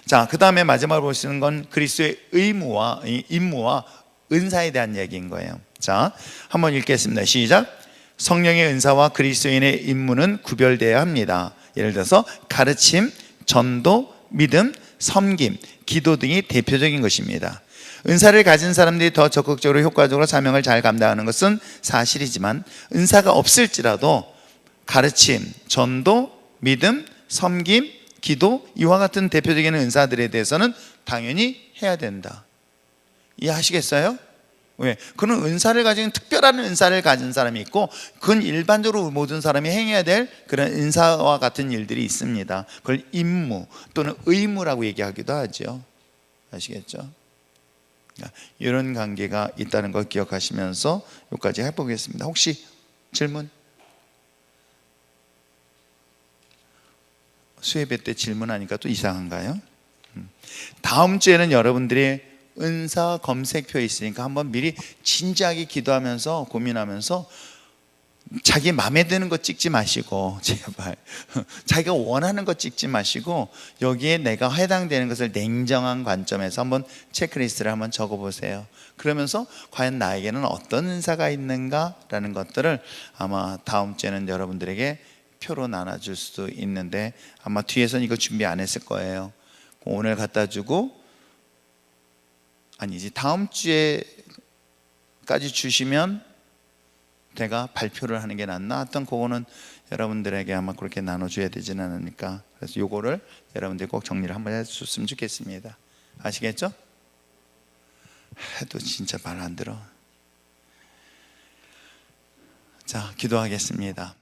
자, 그 다음에 마지막으로 볼 수 있는 건 그리스도의 임무와 은사에 대한 얘기인 거예요. 자, 한번 읽겠습니다. 시작. 성령의 은사와 그리스도인의 임무는 구별되어야 합니다. 예를 들어서 가르침, 전도, 믿음, 섬김, 기도 등이 대표적인 것입니다. 은사를 가진 사람들이 더 적극적으로 효과적으로 사명을 잘 감당하는 것은 사실이지만, 은사가 없을지라도 가르침, 전도, 믿음, 섬김, 기도, 이와 같은 대표적인 은사들에 대해서는 당연히 해야 된다. 이해하시겠어요? 왜? 그는 은사를 가진, 특별한 은사를 가진 사람이 있고, 그건 일반적으로 모든 사람이 행해야 될 그런 은사와 같은 일들이 있습니다. 그걸 임무 또는 의무라고 얘기하기도 하죠. 아시겠죠? 이런 관계가 있다는 걸 기억하시면서 여기까지 해보겠습니다. 혹시 질문? 수예배 때 질문하니까 또 이상한가요? 다음 주에는 여러분들이 은사 검색표에 있으니까 한번 미리 진지하게 기도하면서 고민하면서 자기 마음에 드는 거 찍지 마시고, 제발 자기가 원하는 거 찍지 마시고, 여기에 내가 해당되는 것을 냉정한 관점에서 한번 체크리스트를 한번 적어보세요. 그러면서 과연 나에게는 어떤 은사가 있는가라는 것들을 아마 다음 주에는 여러분들에게 표로 나눠줄 수도 있는데, 아마 뒤에서는 이거 준비 안 했을 거예요. 오늘 갖다 주고, 아니지, 다음 주에까지 주시면 제가 발표를 하는 게 낫나? 하여튼 그거는 여러분들에게 아마 그렇게 나눠줘야 되지는 않으니까, 그래서 요거를 여러분들이 꼭 정리를 한번 해줬으면 좋겠습니다. 아시겠죠? 해도 진짜 말 안 들어. 자, 기도하겠습니다.